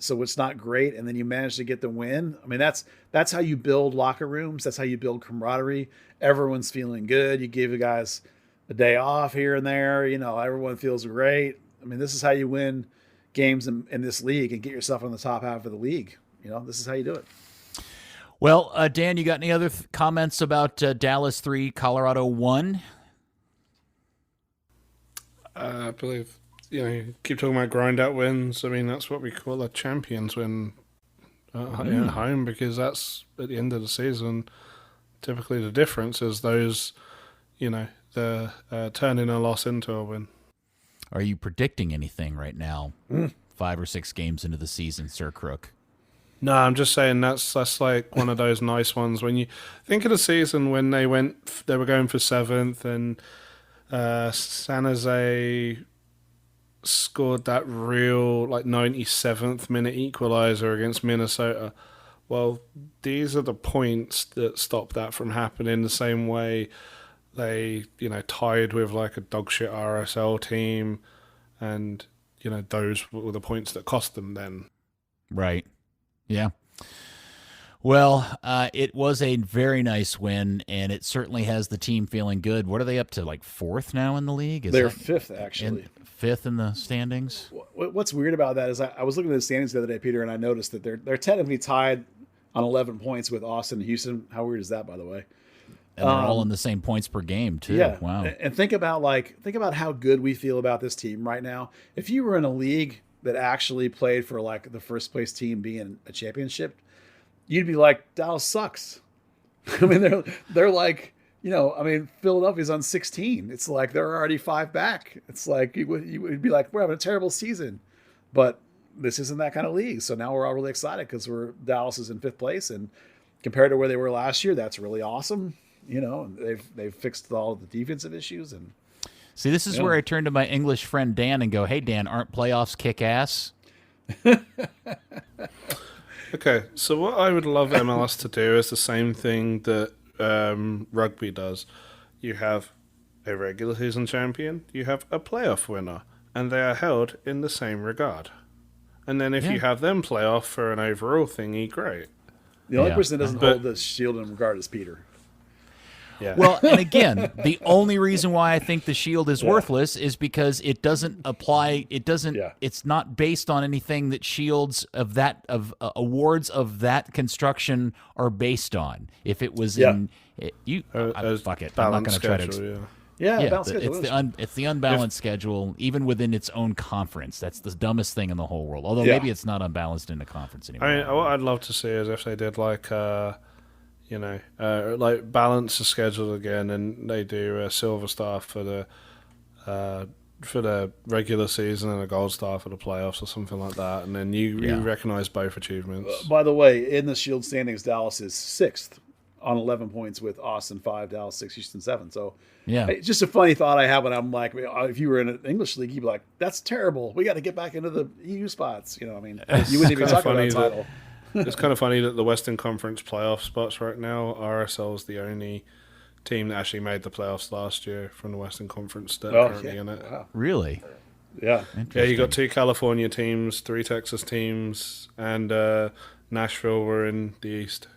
so it's not great. And then you manage to get the win. That's how you build locker rooms. That's how you build camaraderie. Everyone's feeling good. You give the guys a day off here and there. Everyone feels great. This is how you win games in this league and get yourself on the top half of the league. This is how you do it. Well, Dan, you got any other comments about Dallas 3, Colorado 1? I believe, you keep talking about grind out wins. That's what we call a champions win at home, because that's at the end of the season. Typically the difference is those, the turning a loss into a win. Are you predicting anything right now? 5 or 6 games into the season, Sir Crooke? No, I'm just saying that's like one of those nice ones. When you think of the season when they were going for 7th, and San Jose scored that real 97th minute equalizer against Minnesota. Well, these are the points that stop that from happening. The same way they, tied with a dogshit RSL team, and those were the points that cost them then. Right. Yeah. Well, it was a very nice win, and it certainly has the team feeling good. What are they up to, 4th now in the league? They're 5th, actually. 5th in the standings? What's weird about that is I was looking at the standings the other day, Peter, and I noticed that they're technically tied on 11 points with Austin and Houston. How weird is that, by the way? And they're all in the same points per game, too. Yeah. Wow. And think about how good we feel about this team right now. If you were in a league that actually played for the first place team being a championship, you'd be like, Dallas sucks. They're Philadelphia's on 16. It's like they're already 5 back. It's like you would be like, we're having a terrible season. But this isn't that kind of league. So now we're all really excited because Dallas is in 5th place, and compared to where they were last year, that's really awesome. You know, they've fixed all of the defensive issues. And see, this is where I turn to my English friend Dan and go, "Hey Dan, aren't playoffs kick ass?" Okay, so what I would love MLS to do is the same thing that rugby does. You have a regular season champion, you have a playoff winner, and they are held in the same regard. And then if you have them play off for an overall thingy, great. The only person that doesn't hold the shield in regard is Peter. Yeah. Well, and again, the only reason why I think the shield is worthless is because it doesn't apply. It doesn't. Yeah. It's not based on anything that shields of awards of that construction are based on. If it was fuck it. I'm not going to try to. It's the unbalanced schedule, even within its own conference. That's the dumbest thing in the whole world. Although maybe it's not unbalanced in the conference anymore. I mean, what I'd love to see is if they did like balance the schedule again, and they do a silver star for the regular season and a gold star for the playoffs or something like that, and then you recognize both achievements. By the way, in the Shield standings, Dallas is 6th on 11 points with Austin 5, Dallas 6, Houston 7. So it's just a funny thought I have when I'm like, if you were in an English league, you'd be like, that's terrible. We got to get back into the EU spots. You know, I mean, you wouldn't even talk about that title. It's kind of funny that the Western Conference playoff spots right now, RSL's the only team that actually made the playoffs last year from the Western Conference that are currently in it. Wow. Really? Yeah. Yeah, you got 2 California teams, 3 Texas teams, and Nashville were in the East.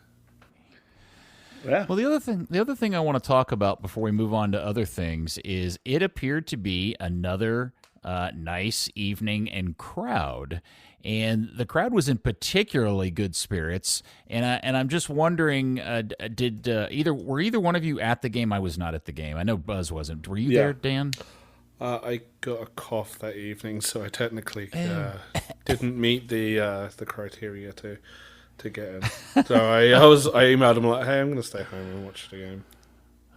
Yeah. Well, the other thing I want to talk about before we move on to other things is it appeared to be another nice evening and crowd. And the crowd was in particularly good spirits, and I'm just wondering, were either one of you at the game? I was not at the game. I know Buzz wasn't. Were you there, Dan? I got a cough that evening, so I technically didn't meet the criteria to get in. So I emailed him like, hey, I'm going to stay home and watch the game.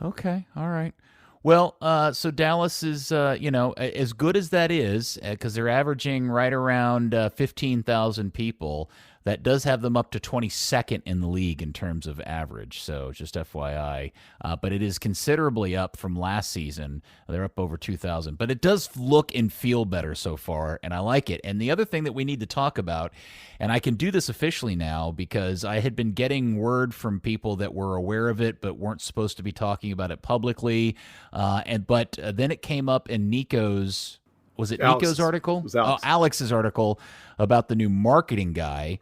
Okay, all right. Well, so Dallas is, as good as that is, because they're averaging right around 15,000 people, that does have them up to 22nd in the league in terms of average. So just FYI. But it is considerably up from last season. They're up over 2,000. But it does look and feel better so far, and I like it. And the other thing that we need to talk about, and I can do this officially now because I had been getting word from people that were aware of it but weren't supposed to be talking about it publicly. But then it came up in Nico's, was it Nico's article? It was Alex. Alex's article about the new marketing guy.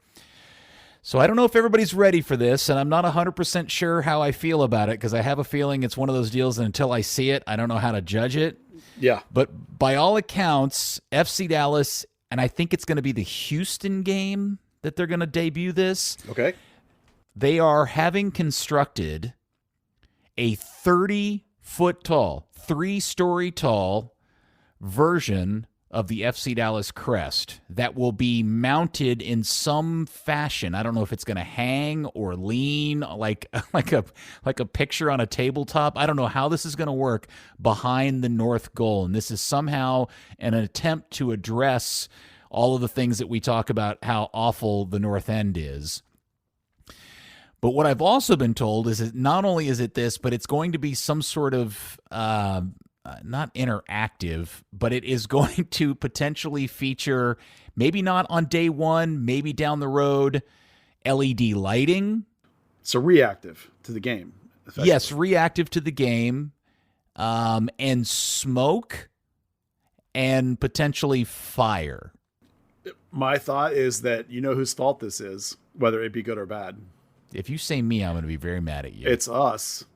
So I don't know if everybody's ready for this, and I'm not 100% sure how I feel about it because I have a feeling it's one of those deals that until I see it, I don't know how to judge it. Yeah. But by all accounts, FC Dallas, and I think it's going to be the Houston game that they're going to debut this. Okay. They are having constructed a 30-foot tall, 3-story tall version of the FC Dallas crest that will be mounted in some fashion. I don't know if it's going to hang or lean like a picture on a tabletop. I don't know how this is going to work behind the north goal. And this is somehow an attempt to address all of the things that we talk about, how awful the North End is. But what I've also been told is that not only is it this, but it's going to be some sort of not interactive, but it is going to potentially feature, maybe not on day one, maybe down the road, LED lighting. So reactive to the game. Yes, reactive to the game, and smoke, and potentially fire. My thought is that you know whose fault this is, whether it be good or bad. If you say me, I'm going to be very mad at you. It's us.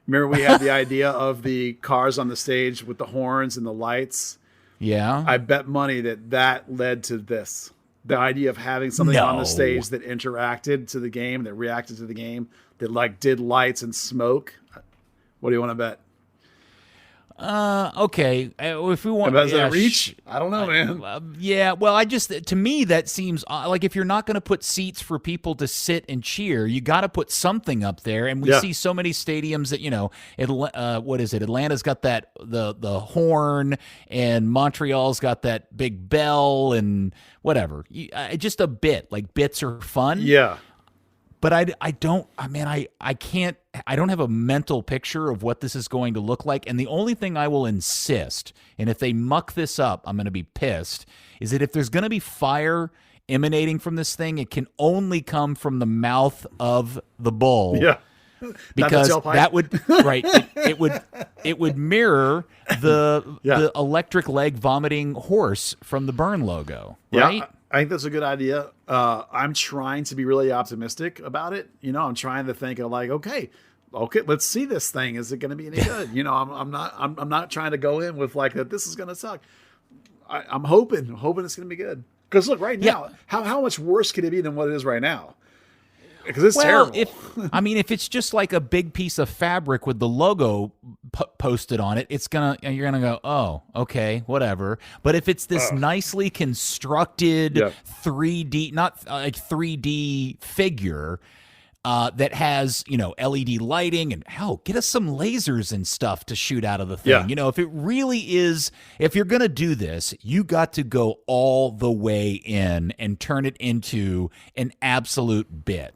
Remember we had the idea of the cars on the stage with the horns and the lights? Yeah. I bet money that led to this. The idea of having something on the stage that interacted to the game, that reacted to the game, that like did lights and smoke. What do you want to bet? Okay. If we want, Does that reach? I don't know, man. Yeah. Well, to me, that seems like if you're not going to put seats for people to sit and cheer, you got to put something up there. And we see so many stadiums that, what is it? Atlanta's got that, the horn, and Montreal's got that big bell and whatever. Just a bit, like bits are fun. Yeah. But I don't have a mental picture of what this is going to look like. And the only thing I will insist, and if they muck this up, I'm going to be pissed, is that if there's going to be fire emanating from this thing, it can only come from the mouth of the bull. Yeah. Because that would it would mirror the electric leg vomiting horse from the Burn logo, right? Yeah, I think that's a good idea. I'm trying to be really optimistic about it. I'm trying to think of like, okay, let's see this thing. Is it going to be any good? I'm not trying to go in with like that. This is going to suck. I'm hoping it's going to be good. Because look, right now, how much worse could it be than what it is right now? Because it's terrible. If it's just like a big piece of fabric with the logo posted on it, you're gonna go, oh, okay, whatever. But if it's this nicely constructed 3D, not like 3D figure that has LED lighting and hell, get us some lasers and stuff to shoot out of the thing. Yeah. If it really is, if you're gonna do this, you got to go all the way in and turn it into an absolute bit.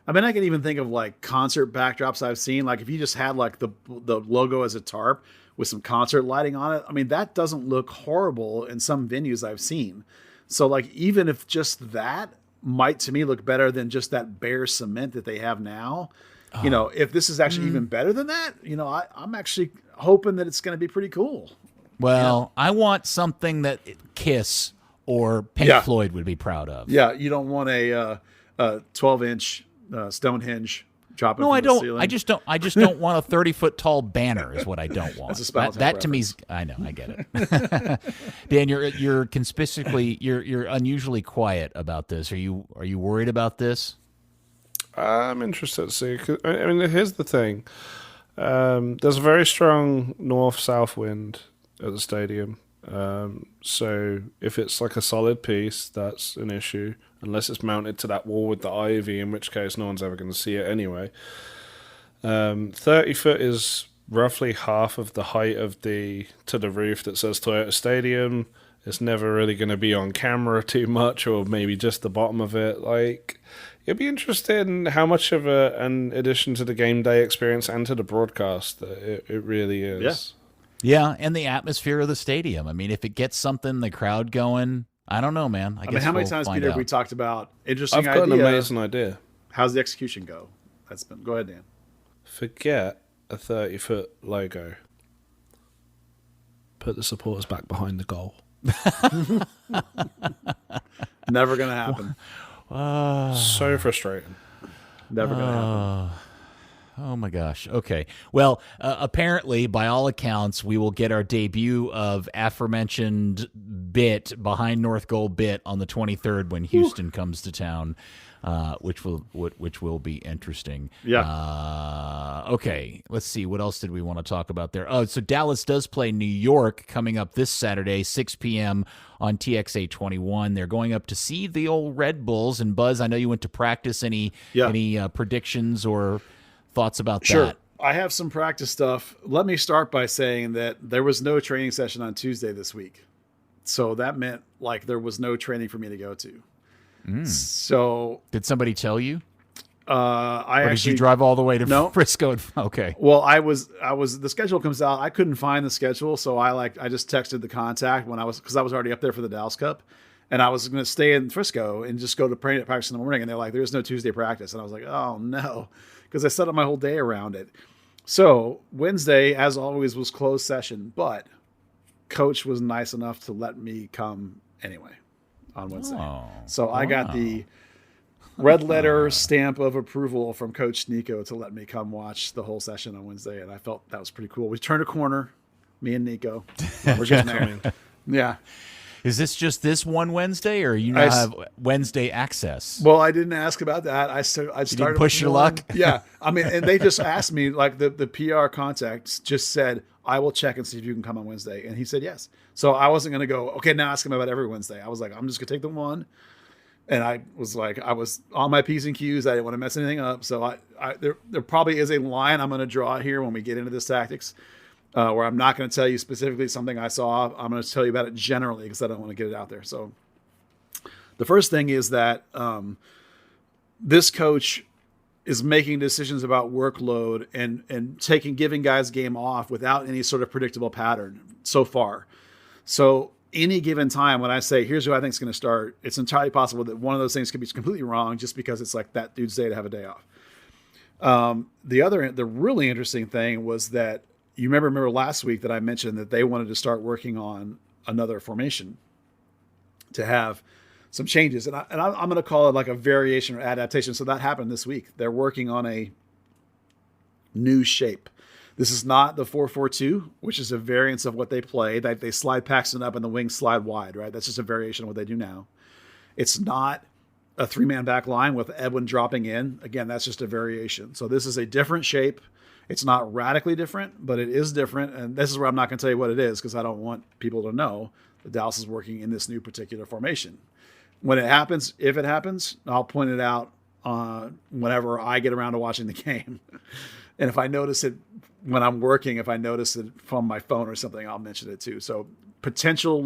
I mean, I can even think of like concert backdrops I've seen. Like if you just had like the logo as a tarp with some concert lighting on it, I mean, that doesn't look horrible in some venues I've seen. So like, even if just that might to me look better than just that bare cement that they have now, if this is actually even better than that, I'm actually hoping that it's going to be pretty cool. Well, I want something that Kiss or Pink Floyd would be proud of. Yeah. You don't want a 12-inch Stonehenge dropping. No, from I the don't. ceiling. I just don't want a 30-foot tall banner. Is what I don't want. That's a Spinal Tap that to reference. me, I know, I get it. Dan, you're conspicuously you're unusually quiet about this. Are you worried about this? I'm interested to see. 'Cause, I mean, here's the thing. There's a very strong north-south wind at the stadium. So if it's like a solid piece, that's an issue. Unless it's mounted to that wall with the ivy, in which case no one's ever going to see it anyway. 30 foot is roughly half of the height of to the roof that says Toyota Stadium. It's never really going to be on camera too much, or maybe just the bottom of it. Like, it'd be interesting in how much of an addition to the game day experience and to the broadcast that it really is. Yeah, and the atmosphere of the stadium. I mean, if it gets the crowd going, I don't know, man. I guess how many times, Peter, have we talked about interesting idea? I've got an amazing idea. How's the execution go? Go ahead, Dan. Forget a 30-foot logo. Put the supporters back behind the goal. Never gonna happen. So frustrating. Never gonna happen. Oh my gosh. Okay. Well, apparently, by all accounts, we will get our debut of aforementioned bit behind North Goal bit on the 23rd when Houston comes to town, which will be interesting. Yeah. Okay. Let's see. What else did we want to talk about there? Oh, so Dallas does play New York coming up this Saturday, 6 p.m. on TXA 21. They're going up to see the old Red Bulls. And Buzz, I know you went to practice. Any predictions or thoughts about that? I have some practice stuff. Let me start by saying that there was no training session on Tuesday this week. So that meant like there was no training for me to go to. So did somebody tell you? Did you drive all the way to Frisco? Okay. Well, I was the schedule comes out. I couldn't find the schedule. So I just texted the contact because I was already up there for the Dallas Cup. And I was going to stay in Frisco and just go to practice in the morning. And they're like, there's no Tuesday practice. And I was like, oh no. Because I set up my whole day around it. So Wednesday, as always, was closed session, but Coach was nice enough to let me come anyway on Wednesday. I got the red letter stamp of approval from Coach Nico to let me come watch the whole session on Wednesday, and I felt that was pretty cool. We turned a corner, me and Nico. We're getting there. Yeah. Is this just this one Wednesday, or you now have Wednesday access? Well, I didn't ask about that. I started. You didn't push your luck? Yeah. I mean, and they just asked me, like the PR contacts just said, I will check and see if you can come on Wednesday. And he said yes. So I wasn't going to go, okay, now ask him about every Wednesday. I was like, I'm just going to take the one. And I was on my P's and Q's. I didn't want to mess anything up. So there probably is a line I'm going to draw here when we get into this tactics, where I'm not going to tell you specifically something I saw. I'm going to tell you about it generally because I don't want to get it out there. So the first thing is that this coach is making decisions about workload and giving guys game off without any sort of predictable pattern so far. So any given time when I say, here's who I think is going to start, it's entirely possible that one of those things could be completely wrong just because it's like that dude's day to have a day off. The really interesting thing was that you remember last week that I mentioned that they wanted to start working on another formation to have some changes. And I'm going to call it like a variation or adaptation. So that happened this week. They're working on a new shape. This is not the 4-4-2, which is a variance of what they play. They slide Paxton up and the wings slide wide, right? That's just a variation of what they do now. It's not a 3-man back line with Edwin dropping in. Again, that's just a variation. So this is a different shape. It's not radically different, but it is different. And this is where I'm not going to tell you what it is because I don't want people to know that Dallas is working in this new particular formation. When it happens, if it happens, I'll point it out whenever I get around to watching the game. And if I notice it when I'm working, if I notice it from my phone or something, I'll mention it too. So potential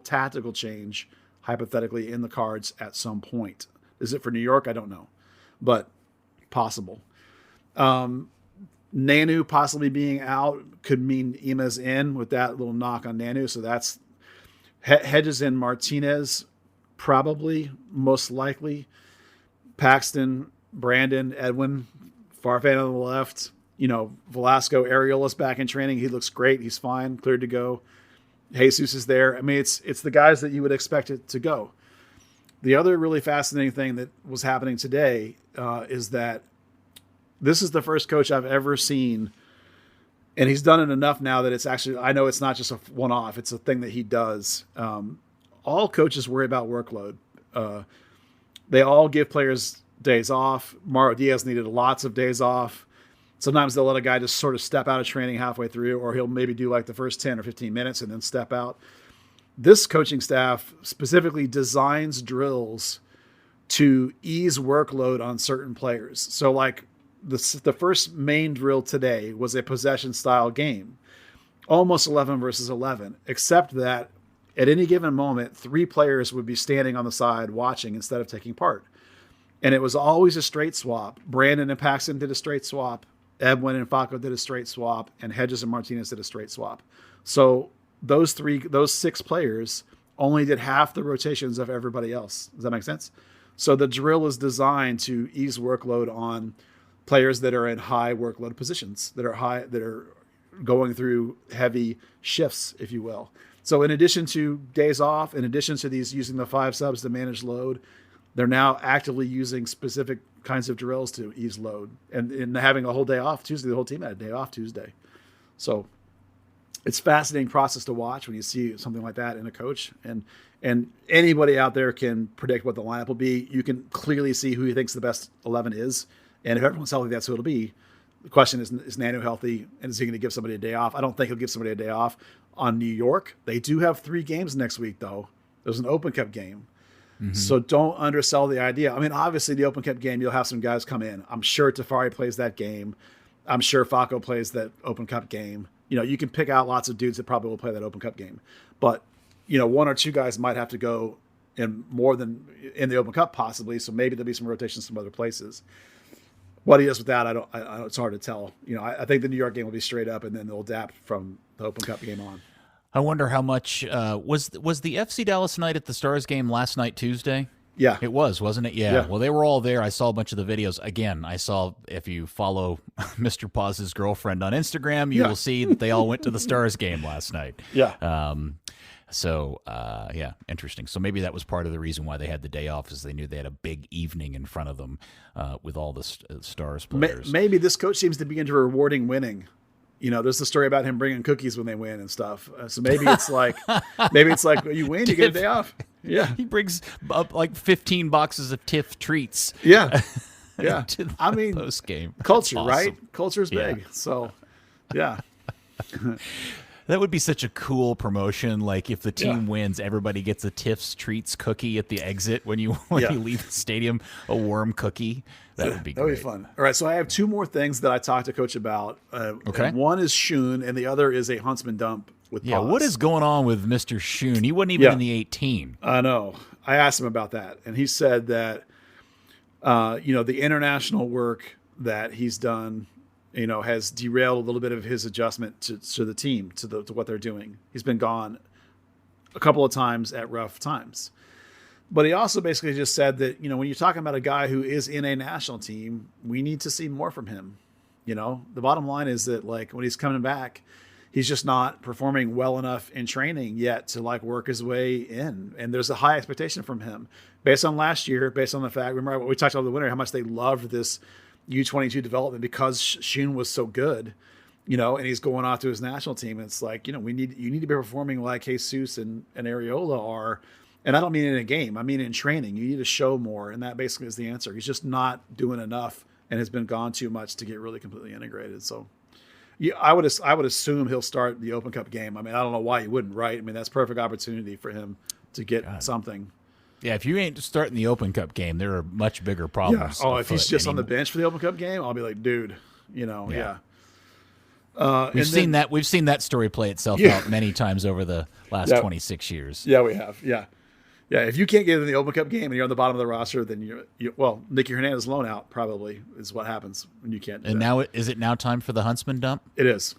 tactical change, hypothetically, in the cards at some point. Is it for New York? I don't know, but possible. Nanu possibly being out could mean Ima's in with that little knock on Nanu. So that's Hedges and Martinez, probably, most likely. Paxton, Brandon, Edwin, Farfan on the left. Velasco, Ariola's back in training. He looks great. He's fine, cleared to go. Jesus is there. I mean, it's the guys that you would expect it to go. The other really fascinating thing that was happening today is that this is the first coach I've ever seen, and he's done it enough now that it's actually, I know it's not just a one-off. It's a thing that he does. All coaches worry about workload. They all give players days off. Mauro Diaz needed lots of days off. Sometimes they'll let a guy just sort of step out of training halfway through, or he'll maybe do like the first 10 or 15 minutes and then step out. This coaching staff specifically designs drills to ease workload on certain players. So like the first main drill today was a possession style game, almost 11 versus 11, except that at any given moment, 3 players would be standing on the side watching instead of taking part. And it was always a straight swap. Brandon and Paxton did a straight swap. Edwin and Faco did a straight swap, and Hedges and Martinez did a straight swap. So those 6 players only did half the rotations of everybody else. Does that make sense? So the drill is designed to ease workload on players that are in high workload positions, that are going through heavy shifts, if you will. So in addition to days off, in addition to these using the 5 subs to manage load, they're now actively using specific kinds of drills to ease load, and having a whole day off Tuesday. The whole team had a day off Tuesday. So it's a fascinating process to watch when you see something like that in a coach, and anybody out there can predict what the lineup will be. You can clearly see who he thinks the best 11 is. And if everyone's healthy, that's who it'll be. The question is Nanu healthy, and is he going to give somebody a day off? I don't think he'll give somebody a day off. On New York, they do have 3 games next week, though. There's an Open Cup game. Mm-hmm. So don't undersell the idea. I mean, obviously, the Open Cup game, you'll have some guys come in. I'm sure Tafari plays that game. I'm sure Faco plays that Open Cup game. You can pick out lots of dudes that probably will play that Open Cup game. But, 1 or 2 guys might have to go in more than in the Open Cup, possibly. So maybe there'll be some rotations some other places. What he does with that, I don't. It's hard to tell. I think the New York game will be straight up, and then they'll adapt from the Open Cup game on. I wonder how much was the FC Dallas night at the Stars game last night, Tuesday? Yeah, it was, wasn't it? Yeah. Well, they were all there. I saw a bunch of the videos. Again, I saw, if you follow Mr. Paus's girlfriend on Instagram, you will see that they all went to the Stars game last night. Yeah. So, interesting. So maybe that was part of the reason why they had the day off, is they knew they had a big evening in front of them with all the Stars players. Maybe this coach seems to be into rewarding winning. There's the story about him bringing cookies when they win and stuff. So maybe it's like, you win, you get a day off. Yeah. He brings up like 15 boxes of Tiff treats. Yeah. To the post game culture, awesome. right? Culture's big. So Yeah. That would be such a cool promotion. Like if the team wins, everybody gets a Tiff's Treats cookie at the exit when you leave the stadium, a worm cookie. That would be great. That would be fun. All right, so I have two more things that I talked to Coach about. Okay. And one is Schön, and the other is a Huntsman Dump with Paes. What is going on with Mr. Schön? He wasn't even in the 18. I know. I asked him about that, and he said that the international work that he's done, has derailed a little bit of his adjustment to the team, to what they're doing. He's been gone a couple of times at rough times. But he also basically just said that, when you're talking about a guy who is in a national team, we need to see more from him. The bottom line is that, like, when he's coming back, he's just not performing well enough in training yet to, like, work his way in. And there's a high expectation from him based on last year, based on the fact, remember what we talked about the winter, how much they loved this U22 development because Schön was so good, and he's going off to his national team. And it's like, you need to be performing like Jesus and Areola are. And I don't mean in a game. I mean in training. You need to show more, and that basically is the answer. He's just not doing enough and has been gone too much to get really completely integrated. So, I would assume he'll start the Open Cup game. I mean, I don't know why he wouldn't, right? I mean, that's perfect opportunity for him to get something. Yeah, if you ain't starting the Open Cup game, there are much bigger problems. Yeah. Oh, if he's just on the bench for the Open Cup game, I'll be like, dude, yeah. We've seen that story play itself out many times over the last 26 years. Yeah, we have. Yeah. Yeah, if you can't get in the Open Cup game and you're on the bottom of the roster, then Nikki Hernandez loan out probably is what happens when you can't do that. Now, is it now time for the Huntsman Dump? It is.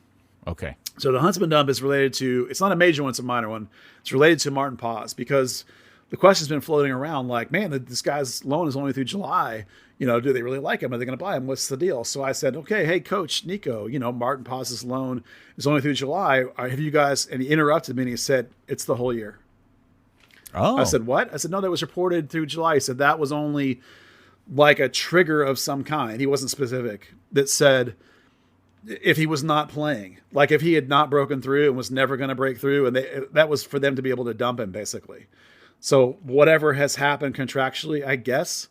Okay. So the Huntsman Dump is related to, it's not a major one, it's a minor one. It's related to Maarten Paes because the question's been floating around like, man, this guy's loan is only through July. Do they really like him? Are they going to buy him? What's the deal? So I said, okay, hey, Coach Nico, Maarten Paes' loan is only through July. Have you guys, and he interrupted me and he said, it's the whole year. Oh. I said, what? I said, no, that was reported through July. He said that was only like a trigger of some kind. He wasn't specific. That said, if he was not playing, like if he had not broken through and was never going to break through, and that was for them to be able to dump him, basically. So whatever has happened contractually, I guess,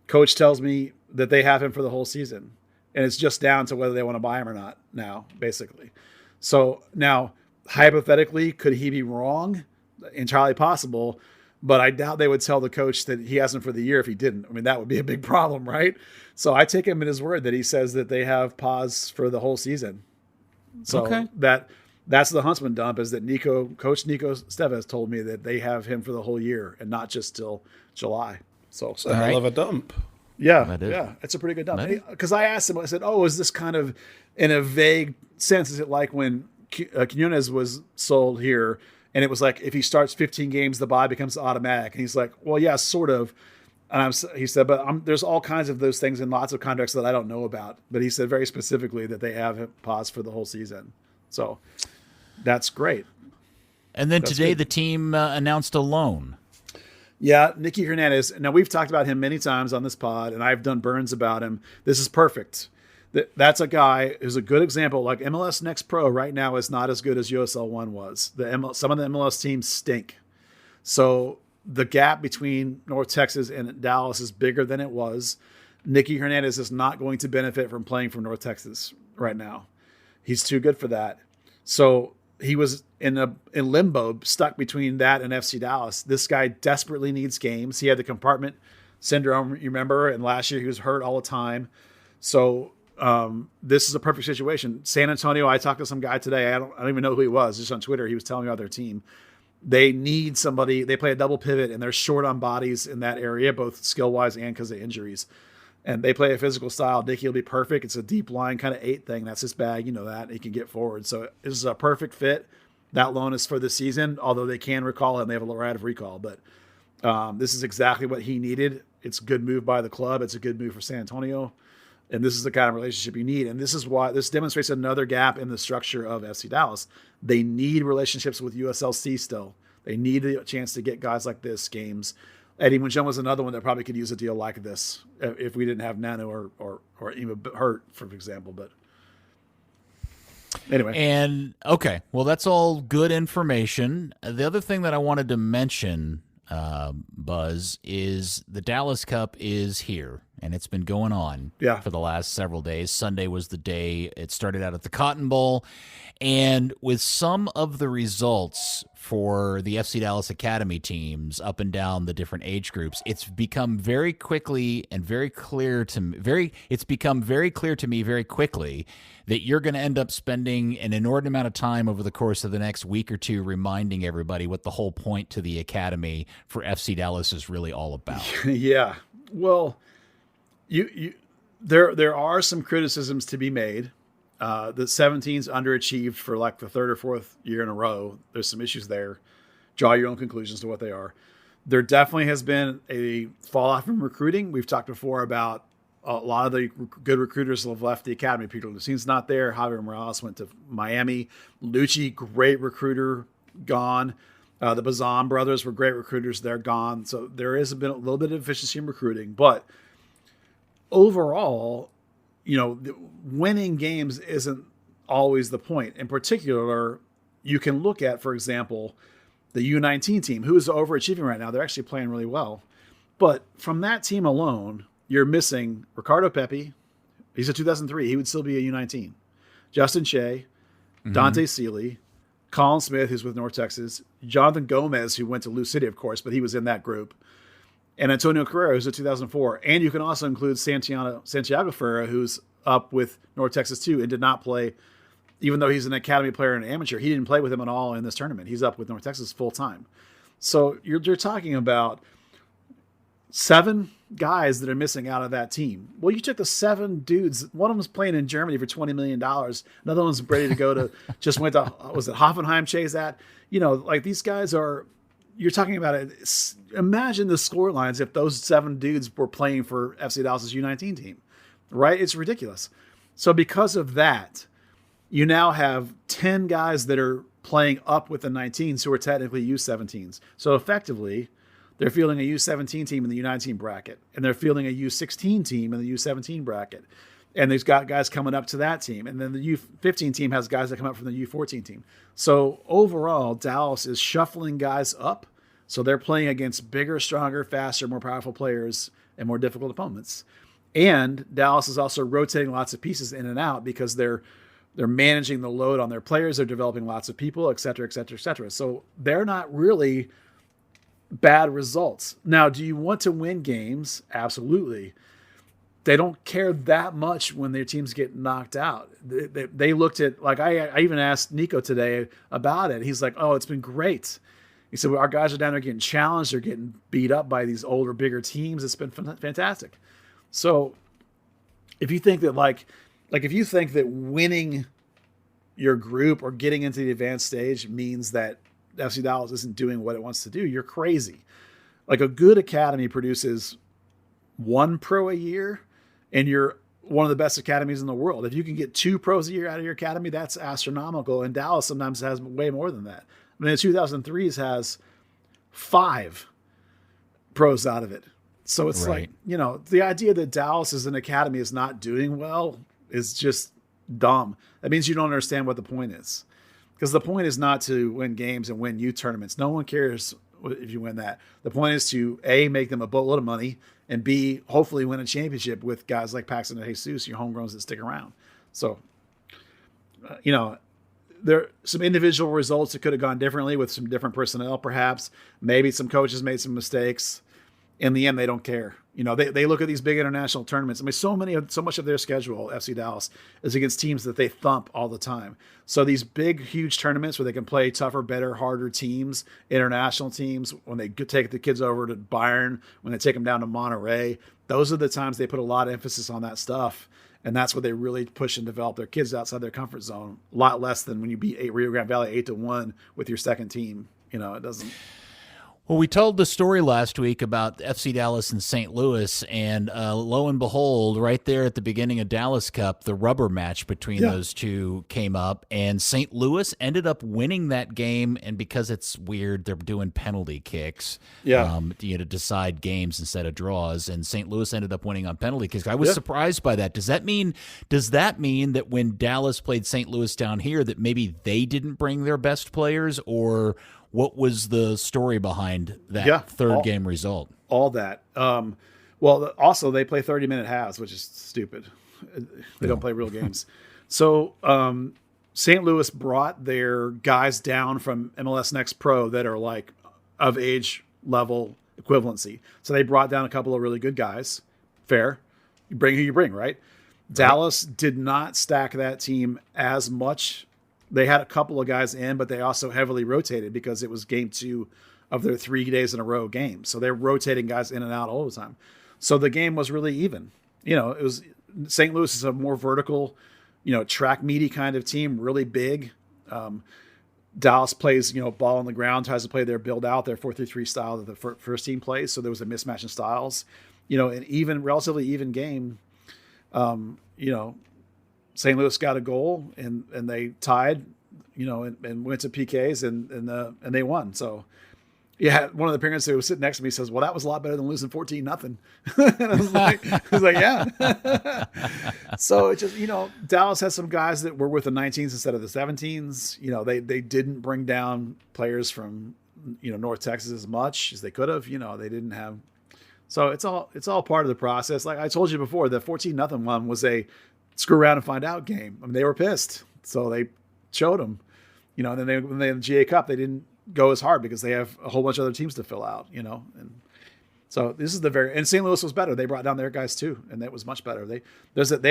Coach tells me that they have him for the whole season. And it's just down to whether they want to buy him or not now, basically. So now, hypothetically, could he be wrong? Entirely possible, but I doubt they would tell the coach that he has him for the year if he didn't. I mean, that would be a big problem, right? So I take him at his word that he says that they have Paes for the whole season. So that's the Huntsman Dump, is that Coach Nico Steves told me that they have him for the whole year and not just till July. So it's a hell of a dump. Yeah, it's a pretty good dump. Because I asked him, I said, is this kind of in a vague sense? Is it like when Quinones was sold here? And it was like, if he starts 15 games, the buy becomes automatic. And he's like, well, yeah, sort of. And he said, but there's all kinds of those things in lots of contracts that I don't know about. But he said very specifically that they have him Paes for the whole season. So that's great. And then today the team announced a loan. Yeah, Nikki Hernandez. Now, we've talked about him many times on this pod, and I've done burns about him. This is perfect. That's a guy who's a good example. Like MLS Next Pro right now is not as good as USL 1 was. Some of the MLS teams stink. So the gap between North Texas and Dallas is bigger than it was. Nicky Hernandez is not going to benefit from playing for North Texas right now. He's too good for that. So he was in limbo, stuck between that and FC Dallas. This guy desperately needs games. He had the compartment syndrome, you remember, and last year he was hurt all the time. So this is a perfect situation. San Antonio, I talked to some guy today. I don't even know who he was, just on Twitter. He was telling me about their team. They need somebody. They play a double pivot, and they're short on bodies in that area, both skill-wise and because of injuries. And they play a physical style. Nicky will be perfect. It's a deep line kind of 8 thing. That's his bag. You know that. He can get forward. So this is a perfect fit. That loan is for the season, although they can recall him. They have a right of recall. But this is exactly what he needed. It's a good move by the club. It's a good move for San Antonio. And this is the kind of relationship you need. And this is why this demonstrates another gap in the structure of FC Dallas. They need relationships with USLC still. They need a chance to get guys like this games. Eddie Munjum was another one that probably could use a deal like this if we didn't have Nano or even Hurt, for example. But anyway. And okay, well, that's all good information. The other thing that I wanted to mention, Buzz, is the Dallas Cup is here. and it's been going on for the last several days. Sunday was the day it started out at the Cotton Bowl, and with some of the results for the FC Dallas Academy teams up and down the different age groups, it's become very quickly and very clear to me, it's become very clear to me very quickly that you're going to end up spending an inordinate amount of time over the course of the next week or two reminding everybody what the whole point to the Academy for FC Dallas is really all about. Yeah. Well, there are some criticisms to be made. The 17's underachieved for like the third or fourth year in a row. There's some issues there. Draw your own conclusions to what they are. There definitely has been a fall off in recruiting. We've talked before about a lot of the good recruiters have left the academy. Peter Lucine's not there. Javier Morales went to Miami. Lucci, great recruiter, gone. The Bazan brothers were great recruiters. They're gone. So there has been a little bit of efficiency in recruiting. But overall, winning games isn't always the point. In particular, you can look at, for example, the U19 team, who is overachieving right now. They're actually playing really well. But from that team alone, you're missing Ricardo Pepi. He's a 2003. He would still be a U19. Justin Shea, Dante Seeley, Colin Smith, who's with North Texas, Jonathan Gomez, who went to Lou City, of course, but he was in that group, and Antonio Carrera, who's a 2004. And you can also include Santiago Ferreira, who's up with North Texas too, and did not play, even though he's an academy player and an amateur. He didn't play with him at all in this tournament. He's up with North Texas full time. So you're talking about 7 guys that are missing out of that team. Well, you took the 7 dudes. One of them's playing in Germany for $20 million. Another one's ready to go to, just went to, was it Hoffenheim Chase at? Like these guys are, you're talking about it. Imagine the score lines if those 7 dudes were playing for FC Dallas's U19 team, right? It's ridiculous. So because of that, you now have 10 guys that are playing up with the 19s who are technically U17s. So effectively, they're fielding a U17 team in the U19 bracket, and they're fielding a U16 team in the U17 bracket. And there's got guys coming up to that team. And then the U15 team has guys that come up from the U14 team. So overall, Dallas is shuffling guys up. So they're playing against bigger, stronger, faster, more powerful players and more difficult opponents. And Dallas is also rotating lots of pieces in and out because they're managing the load on their players. They're developing lots of people, et cetera, et cetera, et cetera. So they're not really bad results. Now, do you want to win games? Absolutely. They don't care that much when their teams get knocked out. They looked at, like, I even asked Nico today about it. He's like, oh, it's been great. He said, well, our guys are down there getting challenged. They're getting beat up by these older, bigger teams. It's been fantastic. So if you think that, like if you think that winning your group or getting into the advanced stage means that FC Dallas isn't doing what it wants to do, you're crazy. Like, a good academy produces 1 pro a year, and you're one of the best academies in the world. If you can get 2 pros a year out of your academy, that's astronomical. And Dallas sometimes has way more than that. I mean, the 2003s has 5 pros out of it. So it's right. Like, the idea that Dallas as an academy is not doing well is just dumb. That means you don't understand what the point is. Because the point is not to win games and win youth tournaments. No one cares if you win that. The point is to, A, make them a boatload of money, and B, hopefully win a championship with guys like Paxton and Jesus, your homegrowns that stick around. So, there are some individual results that could have gone differently with some different personnel, perhaps. Maybe some coaches made some mistakes. In the end, they don't care. They look at these big international tournaments. I mean, so much of their schedule, FC Dallas, is against teams that they thump all the time. So these big, huge tournaments where they can play tougher, better, harder teams, international teams, when they take the kids over to Bayern, when they take them down to Monterey, those are the times they put a lot of emphasis on that stuff. And that's what they really push and develop their kids outside their comfort zone. A lot less than when you beat Rio Grande Valley 8-1 with your second team. It doesn't. Well, we told the story last week about FC Dallas and St. Louis, and lo and behold, right there at the beginning of Dallas Cup, the rubber match between those two came up, and St. Louis ended up winning that game, and because it's weird, they're doing penalty kicks to decide games instead of draws, and St. Louis ended up winning on penalty kicks. I was surprised by that. Does that mean that when Dallas played St. Louis down here that maybe they didn't bring their best players, or what was the story behind that third game result? All that. Well, also they play 30-minute halves, which is stupid. They don't play real games. So St. Louis brought their guys down from MLS Next Pro that are like of age level equivalency. So they brought down a couple of really good guys. Fair. You bring who you bring, right? Dallas did not stack that team as much. They had a couple of guys in, but they also heavily rotated because it was game 2 of their 3 days in a row game. So they're rotating guys in and out all the time. So the game was really even. It was St. Louis is a more vertical, track meaty kind of team, really big. Dallas plays, ball on the ground, tries to play their build out, their 4-3-3 style that the first team plays. So there was a mismatch in styles, an relatively even game. St. Louis got a goal and they tied, and went to PKs and they won. So yeah, one of the parents who was sitting next to me says, well, that was a lot better than losing 14-0. And I was like, yeah. So it just, Dallas has some guys that were with the 19s instead of the 17s. They didn't bring down players from, North Texas as much as they could have. They didn't have. So it's all part of the process. Like I told you before, the 14-0 one was a screw around and find out game. I mean, they were pissed. So they showed them, and then when they in the GA Cup, they didn't go as hard because they have a whole bunch of other teams to fill out, and so this is and St. Louis was better. They brought down their guys too, and that was much better. They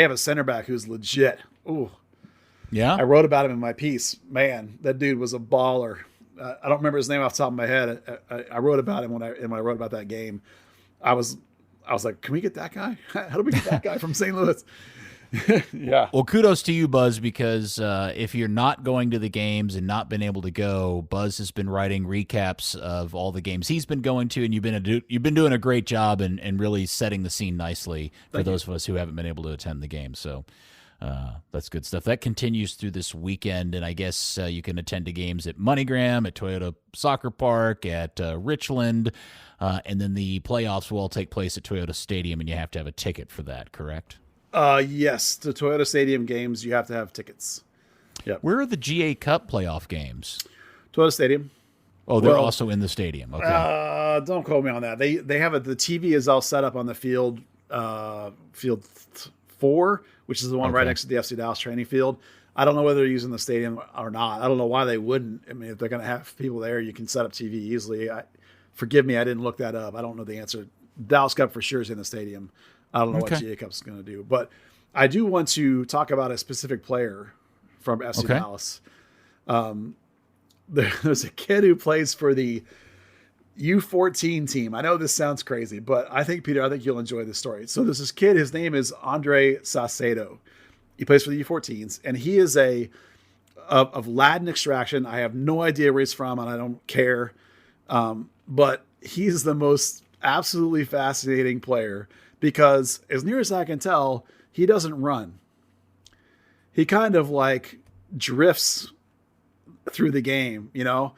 have a center back who's legit. Ooh, yeah. I wrote about him in my piece. Man, that dude was a baller. I don't remember his name off the top of my head. I wrote about him when I wrote about that game. I was like, can we get that guy? How do we get that guy from St. Louis? Yeah. Well, kudos to you, Buzz, because if you're not going to the games and not been able to go, Buzz has been writing recaps of all the games he's been going to, and you've been doing a great job and really setting the scene nicely for those of us who haven't been able to attend the game. So that's good stuff. That continues through this weekend, and I guess you can attend to games at MoneyGram, at Toyota Soccer Park, at Richland, and then the playoffs will all take place at Toyota Stadium, and you have to have a ticket for that, correct? Yes, the Toyota Stadium games, you have to have tickets. Yeah. Where are the GA Cup playoff games? Toyota Stadium. Oh, they're also in the stadium. Okay. Don't quote me on that. They have the TV is all set up on the field 4, which is the one right next to the FC Dallas training field. I don't know whether they're using the stadium or not. I don't know why they wouldn't. I mean, if they're going to have people there, you can set up TV easily. Forgive me, I didn't look that up. I don't know the answer. Dallas Cup for sure is in the stadium. I don't know what GA Cup's going to do, but I do want to talk about a specific player from FC Dallas. There's a kid who plays for the U14 team. I know this sounds crazy, but Peter, I think you'll enjoy this story. So there's this kid, his name is Andre Saucedo. He plays for the U14s, and he is of Latin extraction. I have no idea where he's from, and I don't care. But he's the most absolutely fascinating player because, as near as I can tell, he doesn't run. He kind of like drifts through the game. You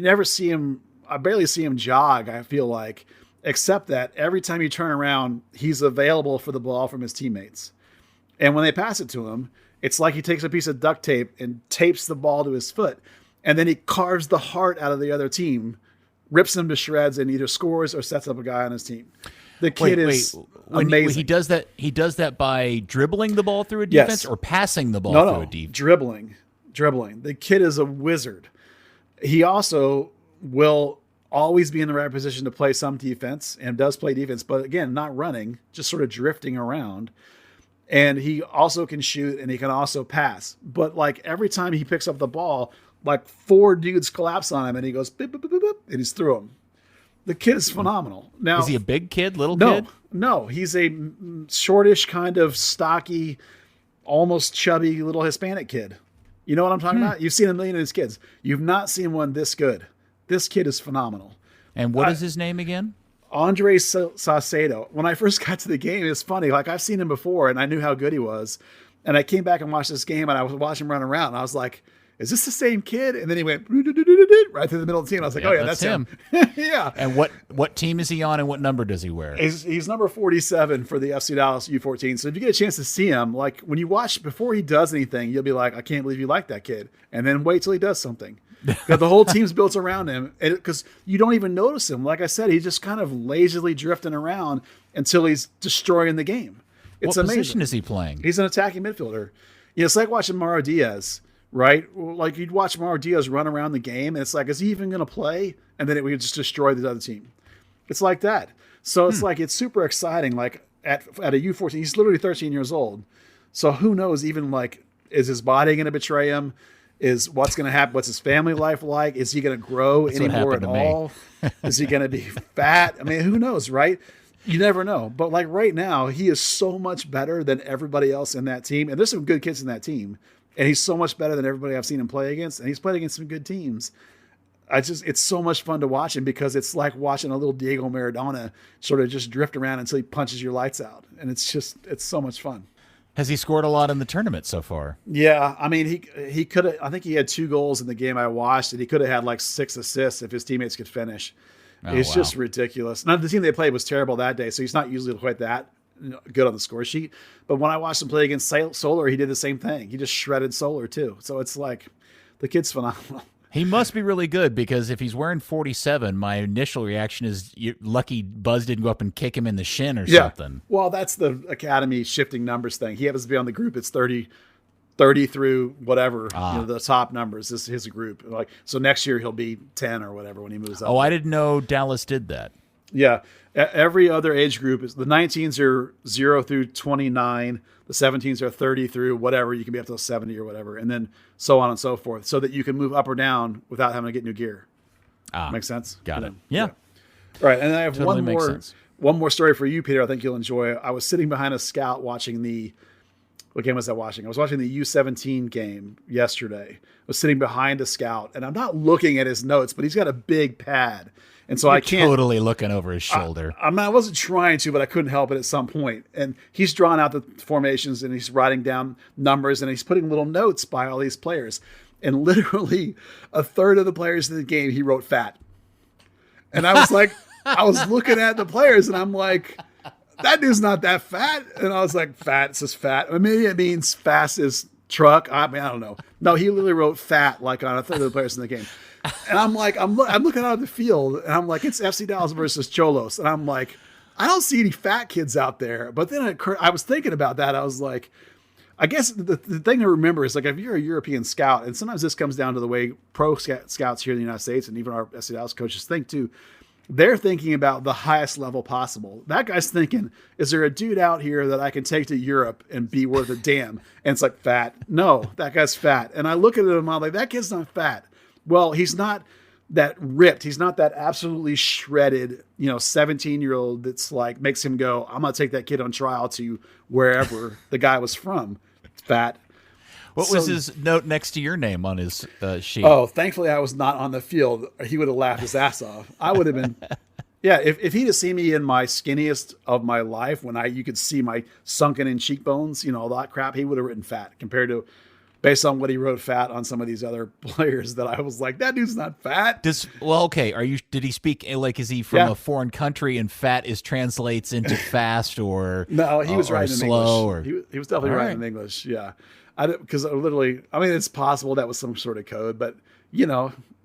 never see him. I barely see him jog, I feel like, except that every time you turn around, he's available for the ball from his teammates. And when they pass it to him, it's like he takes a piece of duct tape and tapes the ball to his foot. And then he carves the heart out of the other team, rips them to shreds, and either scores or sets up a guy on his team. The kid is amazing. He does that by dribbling the ball through a defense or passing the ball through a defense? Dribbling. The kid is a wizard. He also will always be in the right position to play some defense and does play defense, but again, not running, just sort of drifting around. And he also can shoot and he can also pass. But like every time he picks up the ball, like 4 dudes collapse on him and he goes, beep, beep, beep, beep, beep, and he's through him. The kid is phenomenal. Now, is he a big kid, little kid? No, he's a shortish, kind of stocky, almost chubby little Hispanic kid. You know what I'm talking about? You've seen a million of these kids. You've not seen one this good. This kid is phenomenal. And what is his name again? Andre Saucedo. When I first got to the game, it's funny. Like, I've seen him before, and I knew how good he was. And I came back and watched this game, and I was watching him run around, and I was like, is this the same kid? And then he went right through the middle of the team. I was like, that's him. Yeah. And what team is he on, and what number does he wear? He's number 47 for the FC Dallas U14. So if you get a chance to see him, like when you watch before he does anything, you'll be like, I can't believe you like that kid. And then wait till he does something. Because the whole team's built around him. Because you don't even notice him. Like I said, he's just kind of lazily drifting around until he's destroying the game. It's what amazing. position is he playing? He's an attacking midfielder. It's like watching Mauro Diaz, right? Like you'd watch Mauro Diaz run around the game, and it's like, is he even going to play? And then it would just destroy the other team. It's like that. So it's like, it's super exciting. Like at a U14, he's literally 13 years old. So who knows, even like, is his body going to betray him? Is what's going to happen? What's his family life like? Is he going to grow anymore at all? Is he going to be fat? I mean, who knows, right? You never know. But like right now, he is so much better than everybody else in that team. And there's some good kids in that team. And he's so much better than everybody I've seen him play against. And he's played against some good teams. It's so much fun to watch him because it's like watching a little Diego Maradona sort of just drift around until he punches your lights out. And it's so much fun. Has he scored a lot in the tournament so far? Yeah. I mean, he could have, I think he had 2 goals in the game I watched, and he could have had like 6 assists if his teammates could finish. It's just ridiculous. Now, the team they played was terrible that day, so he's not usually quite that good on the score sheet. But when I watched him play against Solar, he did the same thing. He just shredded Solar too. So it's like, the kid's phenomenal. He must be really good, because if he's wearing 47, my initial reaction is you're lucky Buzz didn't go up and kick him in the shin or something. Well, that's the Academy shifting numbers thing. He happens to be on the group. It's 30 through whatever, the top numbers. This is his group. Like, so next year he'll be 10 or whatever when he moves up. Oh, I didn't know Dallas did that. Yeah. Every other age group is, the 19s are 0 through 29. The 17s are 30 through whatever. You can be up to 70 or whatever. And then so on and so forth, so that you can move up or down without having to get new gear. Makes sense? Got it. All Yeah. right. And I have Totally makes sense. one more story for you, Peter. I think you'll enjoy. I was sitting behind a scout watching what game was I watching? I was watching the U17 game yesterday. I was sitting behind a scout, and I'm not looking at his notes, but he's got a big pad. And so I can't totally looking over his shoulder. I wasn't trying to, but I couldn't help it at some point. And he's drawn out the formations, and he's writing down numbers, and he's putting little notes by all these players. And literally a third of the players in the game, he wrote fat. And I was like, I was looking at the players, and I'm like, that dude's not that fat. And I was like, fat, it says fat. Or maybe it means fast as truck. I mean, I don't know. No, he literally wrote fat like on a third of the players in the game. And I'm like, I'm looking out of the field, and I'm like, it's FC Dallas versus Cholos. And I'm like, I don't see any fat kids out there. But then I was thinking about that. I was like, I guess the thing to remember is, like, if you're a European scout, and sometimes this comes down to the way pro scouts here in the United States, and even our FC Dallas coaches think too, they're thinking about the highest level possible. That guy's thinking, is there a dude out here that I can take to Europe and be worth a damn? And it's like, fat. No, that guy's fat. And I look at him, I'm like, that kid's not fat. Well, he's not that ripped. He's not that absolutely shredded, 17-year-old that's like, makes him go, I'm going to take that kid on trial to wherever the guy was from. It's fat. What was his note next to your name on his sheet? Oh, thankfully I was not on the field. He would have laughed his ass off. I would have been, yeah. If he'd have seen me in my skinniest of my life, when you could see my sunken in cheekbones, all that crap, he would have written fat compared to, based on what he wrote fat on some of these other players that I was like, that dude's not fat. Did he speak, like, is he from a foreign country and fat translates into fast or no? He was writing in slow English. He was definitely writing in English. Yeah. Because it's possible that was some sort of code, but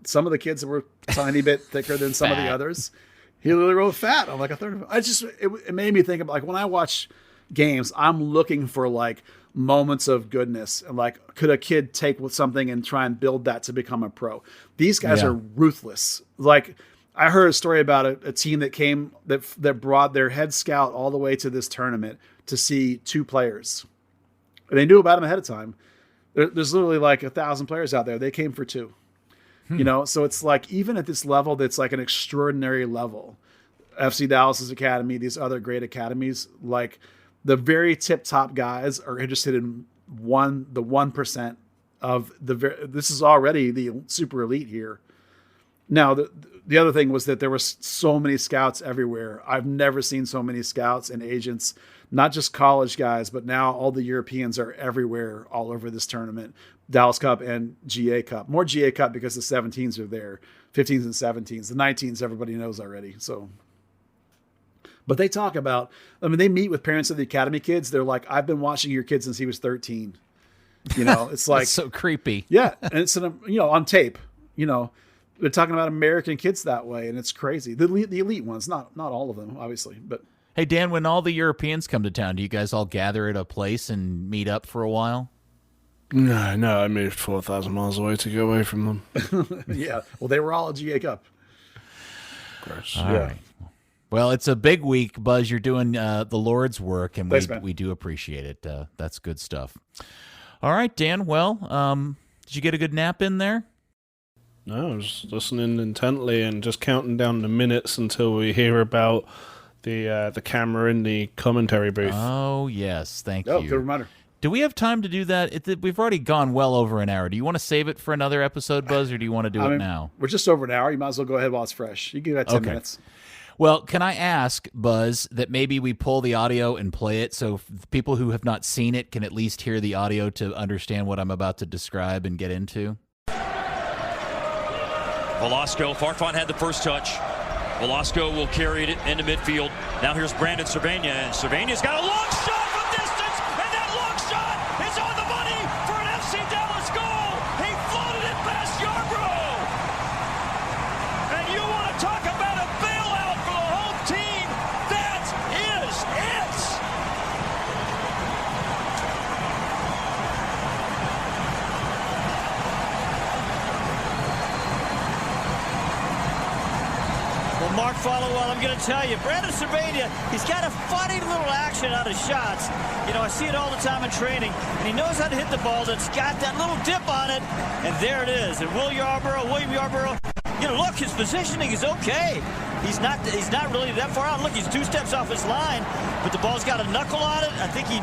some of the kids were a tiny bit thicker than some of the others. He literally wrote fat on like a third of it. It made me think of, like, when I watch games, I'm looking for like moments of goodness, and like, could a kid take something and try and build that to become a pro? These guys are ruthless. Like, I heard a story about a team that brought their head scout all the way to this tournament to see 2 players. They knew about him ahead of time. There's literally like 1,000 players out there. They came for 2. So it's like, even at this level, that's like an extraordinary level. FC Dallas's academy, these other great academies, like the very tip top guys are interested in the 1% of this is already the super elite here. Now, the other thing was that there was so many scouts everywhere. I've never seen so many scouts and agents, not just college guys, but now all the Europeans are everywhere, all over this tournament, Dallas Cup and GA Cup. More GA Cup because the 17s are there, 15s and 17s. The 19s, everybody knows already. So, but they talk about, they meet with parents of the academy kids. They're like, I've been watching your kid since he was 13. It's like, so creepy. Yeah. And it's, on tape. they're talking about American kids that way, and it's crazy. The elite ones, not all of them, obviously, but. Hey, Dan, when all the Europeans come to town, do you guys all gather at a place and meet up for a while? No, I moved 4,000 miles away to go away from them. Yeah, well, they were all a GA Cup. Gross. All right. Well, it's a big week, Buzz. You're doing the Lord's work, and we do appreciate it. That's good stuff. All right, Dan. Well, did you get a good nap in there? No, I was listening intently and just counting down the minutes until we hear about the camera in the commentary booth. Oh, yes. Thank you. Oh, good reminder. Do we have time to do that? We've already gone well over an hour. Do you want to save it for another episode, Buzz, or do you want to do it now? We're just over an hour. You might as well go ahead while it's fresh. You give that 10 minutes. Well, can I ask, Buzz, that maybe we pull the audio and play it so people who have not seen it can at least hear the audio to understand what I'm about to describe and get into? Velasco, Farfan had the first touch. Velasco will carry it into midfield. Now here's Brandon Sylvania, and Sylvania's got a long shot from distance, and that long shot is on the money for an FC Dallas goal. He floated it past Yarbrough. And you want to talk about a bailout for the home team? That is it. Well, Mark Followell, I'm going to tell you, Brandon Sylvania, he's got a funny little action on his shots. I see it all the time in training, and he knows how to hit the ball that's got that little dip on it, and there it is. And William Yarbrough, look, his positioning is okay. He's not really that far out. Look, he's 2 steps off his line, but the ball's got a knuckle on it. I think he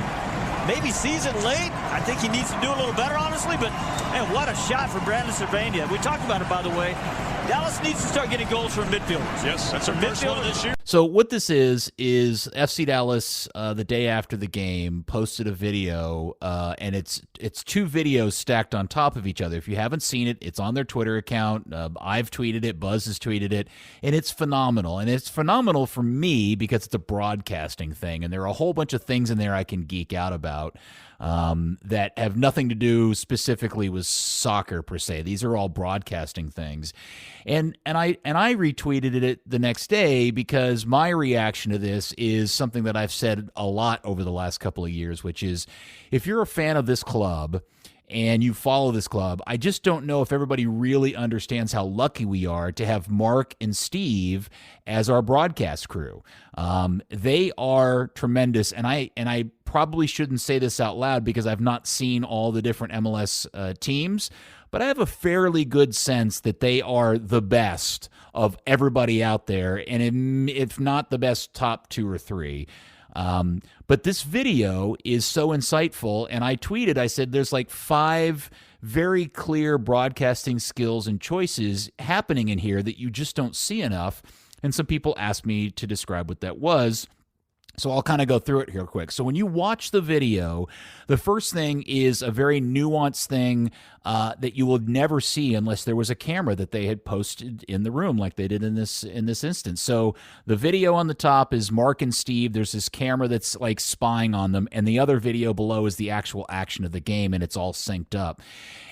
maybe sees it late. I think he needs to do a little better, honestly, but man, what a shot from Brandon Sylvania. We talked about it, by the way. Dallas needs to start getting goals from midfielders. Yes, that's our first one this year. So what this is FC Dallas, the day after the game, posted a video, and it's 2 videos stacked on top of each other. If you haven't seen it, it's on their Twitter account. I've tweeted it. Buzz has tweeted it, and it's phenomenal. And it's phenomenal for me because it's a broadcasting thing, and there are a whole bunch of things in there I can geek out about that have nothing to do specifically with soccer per se. These are all broadcasting things. And I retweeted it the next day because my reaction to this is something that I've said a lot over the last couple of years, which is if you're a fan of this club and you follow this club, I just don't know if everybody really understands how lucky we are to have Mark and Steve as our broadcast crew. They are tremendous, and I probably shouldn't say this out loud because I've not seen all the different MLS teams, but I have a fairly good sense that they are the best of everybody out there, and if not the best, top 2 or 3. But this video is so insightful, and I tweeted, I said, there's like 5 very clear broadcasting skills and choices happening in here that you just don't see enough. And some people asked me to describe what that was. So I'll kind of go through it here quick. So when you watch the video, the first thing is a very nuanced thing that you will never see unless there was a camera that they had posted in the room like they did in this instance. So the video on the top is Mark and Steve. There's this camera that's like spying on them, and the other video below is the actual action of the game, and it's all synced up.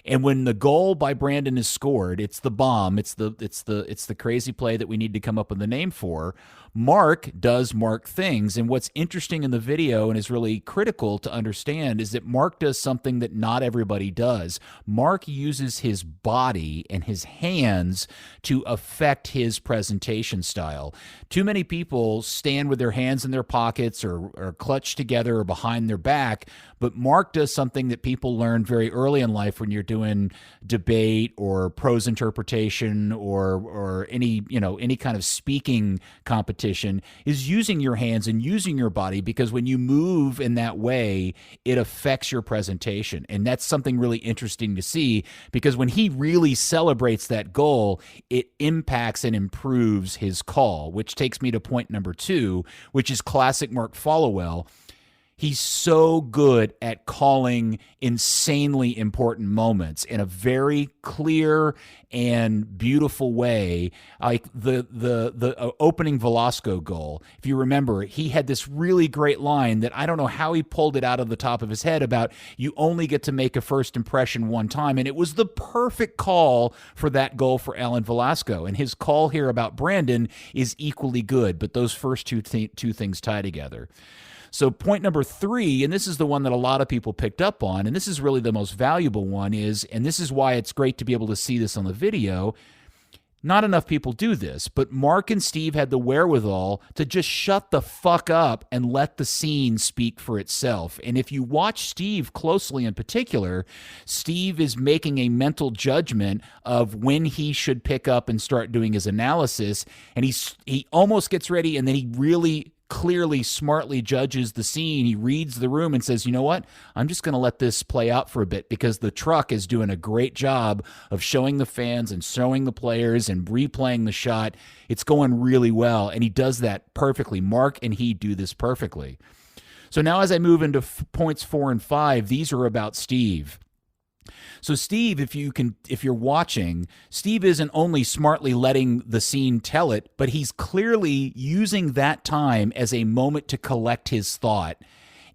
And when the goal by Brandon is scored, it's the bomb. It's the crazy play that we need to come up with a name for. Mark does Mark things, and what's interesting in the video and is really critical to understand is that Mark does something that not everybody does. Mark uses his body and his hands to affect his presentation style. Too many people stand with their hands in their pockets or clutched together or behind their back, but Mark does something that people learn very early in life when you're doing debate or prose interpretation or any kind of speaking competition, is using your hands and using your body, because when you move in that way, it affects your presentation. And that's something really interesting to see, because when he really celebrates that goal, it impacts and improves his call, which takes me to point number 2, which is classic Mark Followell. He's so good at calling insanely important moments in a very clear and beautiful way. Like the opening Velasco goal. If you remember, he had this really great line that I don't know how he pulled it out of the top of his head about you only get to make a first impression one time. And it was the perfect call for that goal for Alan Velasco. And his call here about Brandon is equally good, but those first two things tie together. So point number 3, and this is the one that a lot of people picked up on, and this is really the most valuable one is, and this is why it's great to be able to see this on the video, not enough people do this, but Mark and Steve had the wherewithal to just shut the fuck up and let the scene speak for itself. And if you watch Steve closely in particular, Steve is making a mental judgment of when he should pick up and start doing his analysis, and he almost gets ready, and then he really clearly, smartly judges the scene. He reads the room and says, you know what? I'm just going to let this play out for a bit because the truck is doing a great job of showing the fans and showing the players and replaying the shot. It's going really well, and he does that perfectly. Mark and he do this perfectly. So now as I move into points 4 and 5, these are about Steve. So Steve, if you're watching, Steve isn't only smartly letting the scene tell it, but he's clearly using that time as a moment to collect his thought.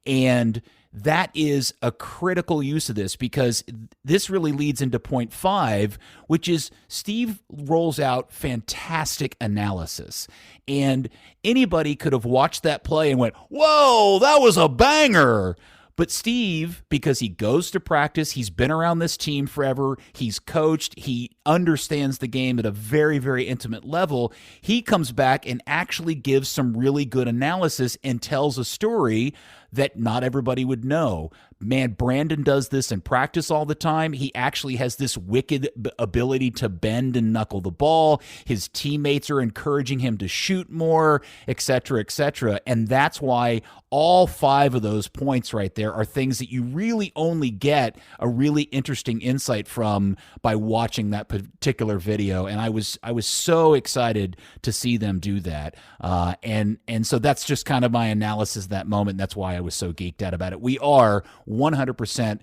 And that is a critical use of this because this really leads into point 5, which is Steve rolls out fantastic analysis. And anybody could have watched that play and went, whoa, that was a banger. But Steve, because he goes to practice, he's been around this team forever, he's coached, he understands the game at a very, very intimate level, he comes back and actually gives some really good analysis and tells a story that not everybody would know. Man, Brandon does this in practice all the time. He actually has this wicked ability to bend and knuckle the ball. His teammates are encouraging him to shoot more, et cetera, et cetera. And that's why all 5 of those points right there are things that you really only get a really interesting insight from by watching that particular video. And I was so excited to see them do that. And so that's just kind of my analysis of that moment. That's why I was so geeked out about it. We are 100%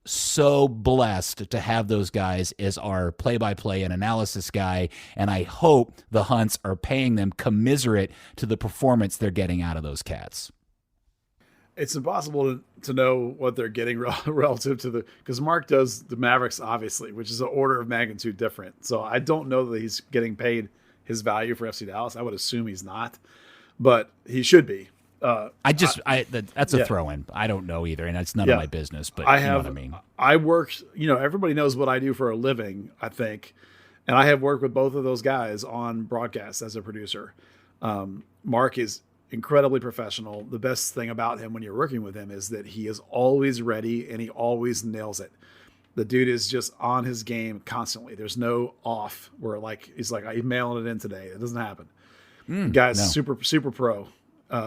so blessed to have those guys as our play-by-play and analysis guy, and I hope the Hunts are paying them commiserate to the performance they're getting out of those cats. It's impossible to know what they're getting relative to because Mark does the Mavericks, obviously, which is an order of magnitude different. So I don't know that he's getting paid his value for FC Dallas. I would assume he's not, but he should be. That's a throw-in. I don't know either, and it's none of my business. But you know what I mean. I worked. Everybody knows what I do for a living, I think, and I have worked with both of those guys on broadcast as a producer. Mark is incredibly professional. The best thing about him when you're working with him is that he is always ready and he always nails it. The dude is just on his game constantly. There's no off where he's like, I'm mailing it in today. It doesn't happen. Guy's super pro.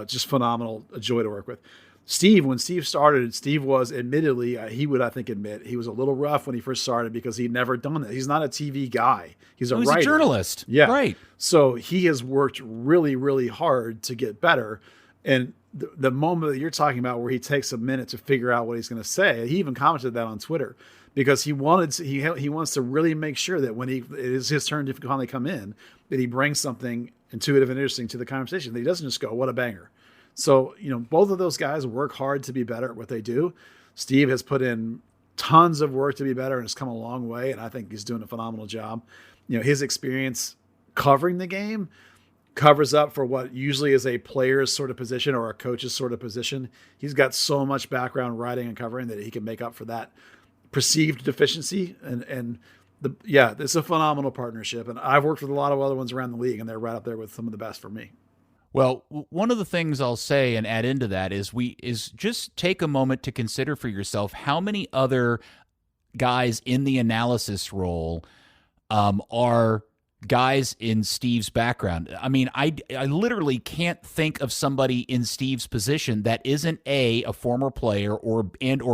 Just phenomenal, a joy to work with. Steve, when Steve started, Steve was admittedly, he would, I think, admit he was a little rough when he first started because he'd never done it. He's not a TV guy. He's a writer. He's a journalist. Yeah. Right. So he has worked really, really hard to get better. And the moment that you're talking about where he takes a minute to figure out what he's going to say, he even commented that on Twitter because he wants to really make sure that when it is his turn to finally come in, that he brings something intuitive and interesting to the conversation. That he doesn't just go, what a banger. So, both of those guys work hard to be better at what they do. Steve has put in tons of work to be better and has come a long way. And I think he's doing a phenomenal job. His experience covering the game covers up for what usually is a player's sort of position or a coach's sort of position. He's got so much background writing and covering that he can make up for that perceived deficiency. It's a phenomenal partnership. And I've worked with a lot of other ones around the league, and they're right up there with some of the best for me. Well, one of the things I'll say and add into that is just take a moment to consider for yourself how many other guys in the analysis role are guys in Steve's background. I mean, I literally can't think of somebody in Steve's position that isn't A, a former player, or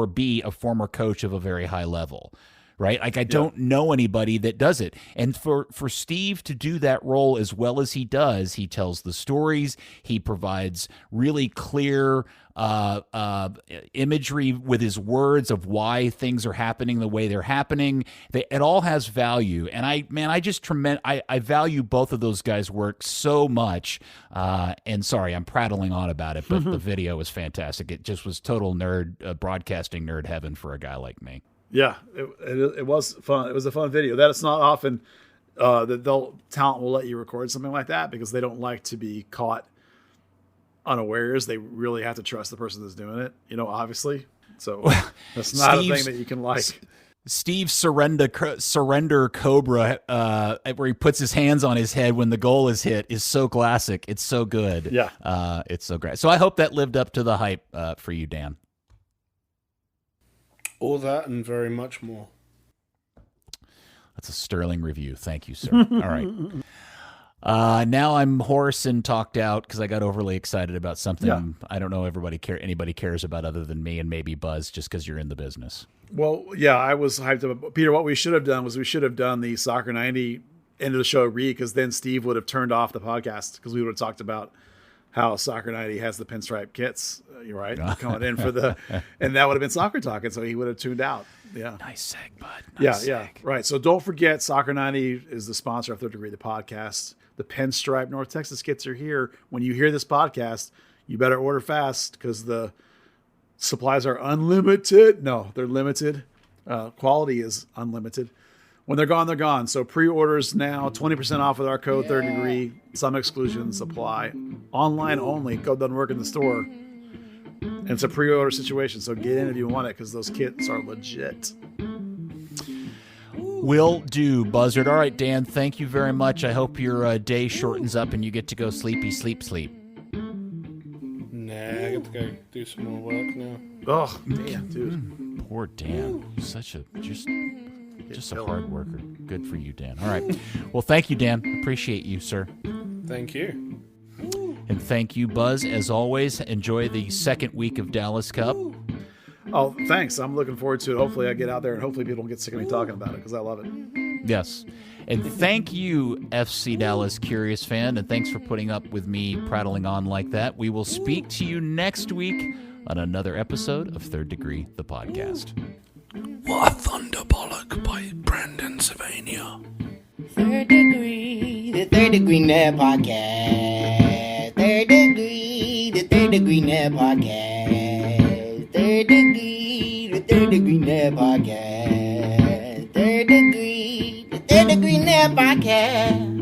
B, a former coach of a very high level. right? Like, I don't know anybody that does it. And for Steve to do that role as well as he does, he tells the stories, he provides really clear imagery with his words of why things are happening the way they're happening. It all has value. And I value both of those guys' work so much. And sorry, I'm prattling on about it, but the video was fantastic. It just was total broadcasting nerd heaven for a guy like me. Yeah, it was fun. It was a fun video. That it's not often that talent will let you record something like that because they don't like to be caught unawares. They really have to trust the person that's doing it, obviously. So that's not a thing that you can like. Steve's surrender cobra, where he puts his hands on his head when the goal is hit, is so classic. It's so good. Yeah. It's so great. So I hope that lived up to the hype for you, Dan. All that and very much more. That's a sterling review. Thank you, sir. All right. Now I'm hoarse and talked out because I got overly excited about something I don't know anybody cares about other than me and maybe Buzz, just because you're in the business. Well, yeah, I was hyped up. Peter, what we should have done was we should have done the Soccer 90 end of the show read, because then Steve would have turned off the podcast because we would have talked about how Soccer 90 has the pinstripe kits, right? Coming in for and that would have been soccer talk, and so he would have tuned out. Yeah. Nice seg, bud. Nice seg. Right. So don't forget, Soccer 90 is the sponsor of Third Degree, the podcast. The pinstripe North Texas kits are here. When you hear this podcast, you better order fast because the supplies are unlimited. No, they're limited. Quality is unlimited. When they're gone, they're gone. So pre-orders now, 20% off with our code Third Degree. Some exclusions apply. Online only. Code doesn't work in the store. And it's a pre-order situation, so get in if you want it because those kits are legit. Will do, Buzzard. All right, Dan, thank you very much. I hope your day shortens up and you get to go sleep. Nah, I get to go do some more work now. Oh, damn, dude. Poor Dan. Such a just a hard worker. Good for you, Dan. All right. Well, thank you, Dan. Appreciate you, sir. Thank you. And thank you, Buzz. As always, enjoy the second week of Dallas Cup. Oh, thanks. I'm looking forward to it. Hopefully I get out there and hopefully people don't get sick of me talking about it because I love it. Yes. And thank you, FC Dallas Curious fan, and thanks for putting up with me prattling on like that. We will speak to you next week on another episode of Third Degree, the podcast. What a thunderbollock by Brandon Sylvania. Third Degree, the Third Degree Net Podcast. Third Degree, the Third Degree Net Podcast. Third Degree, the Third Degree Net Podcast. Third Degree, the Third Degree Net Podcast.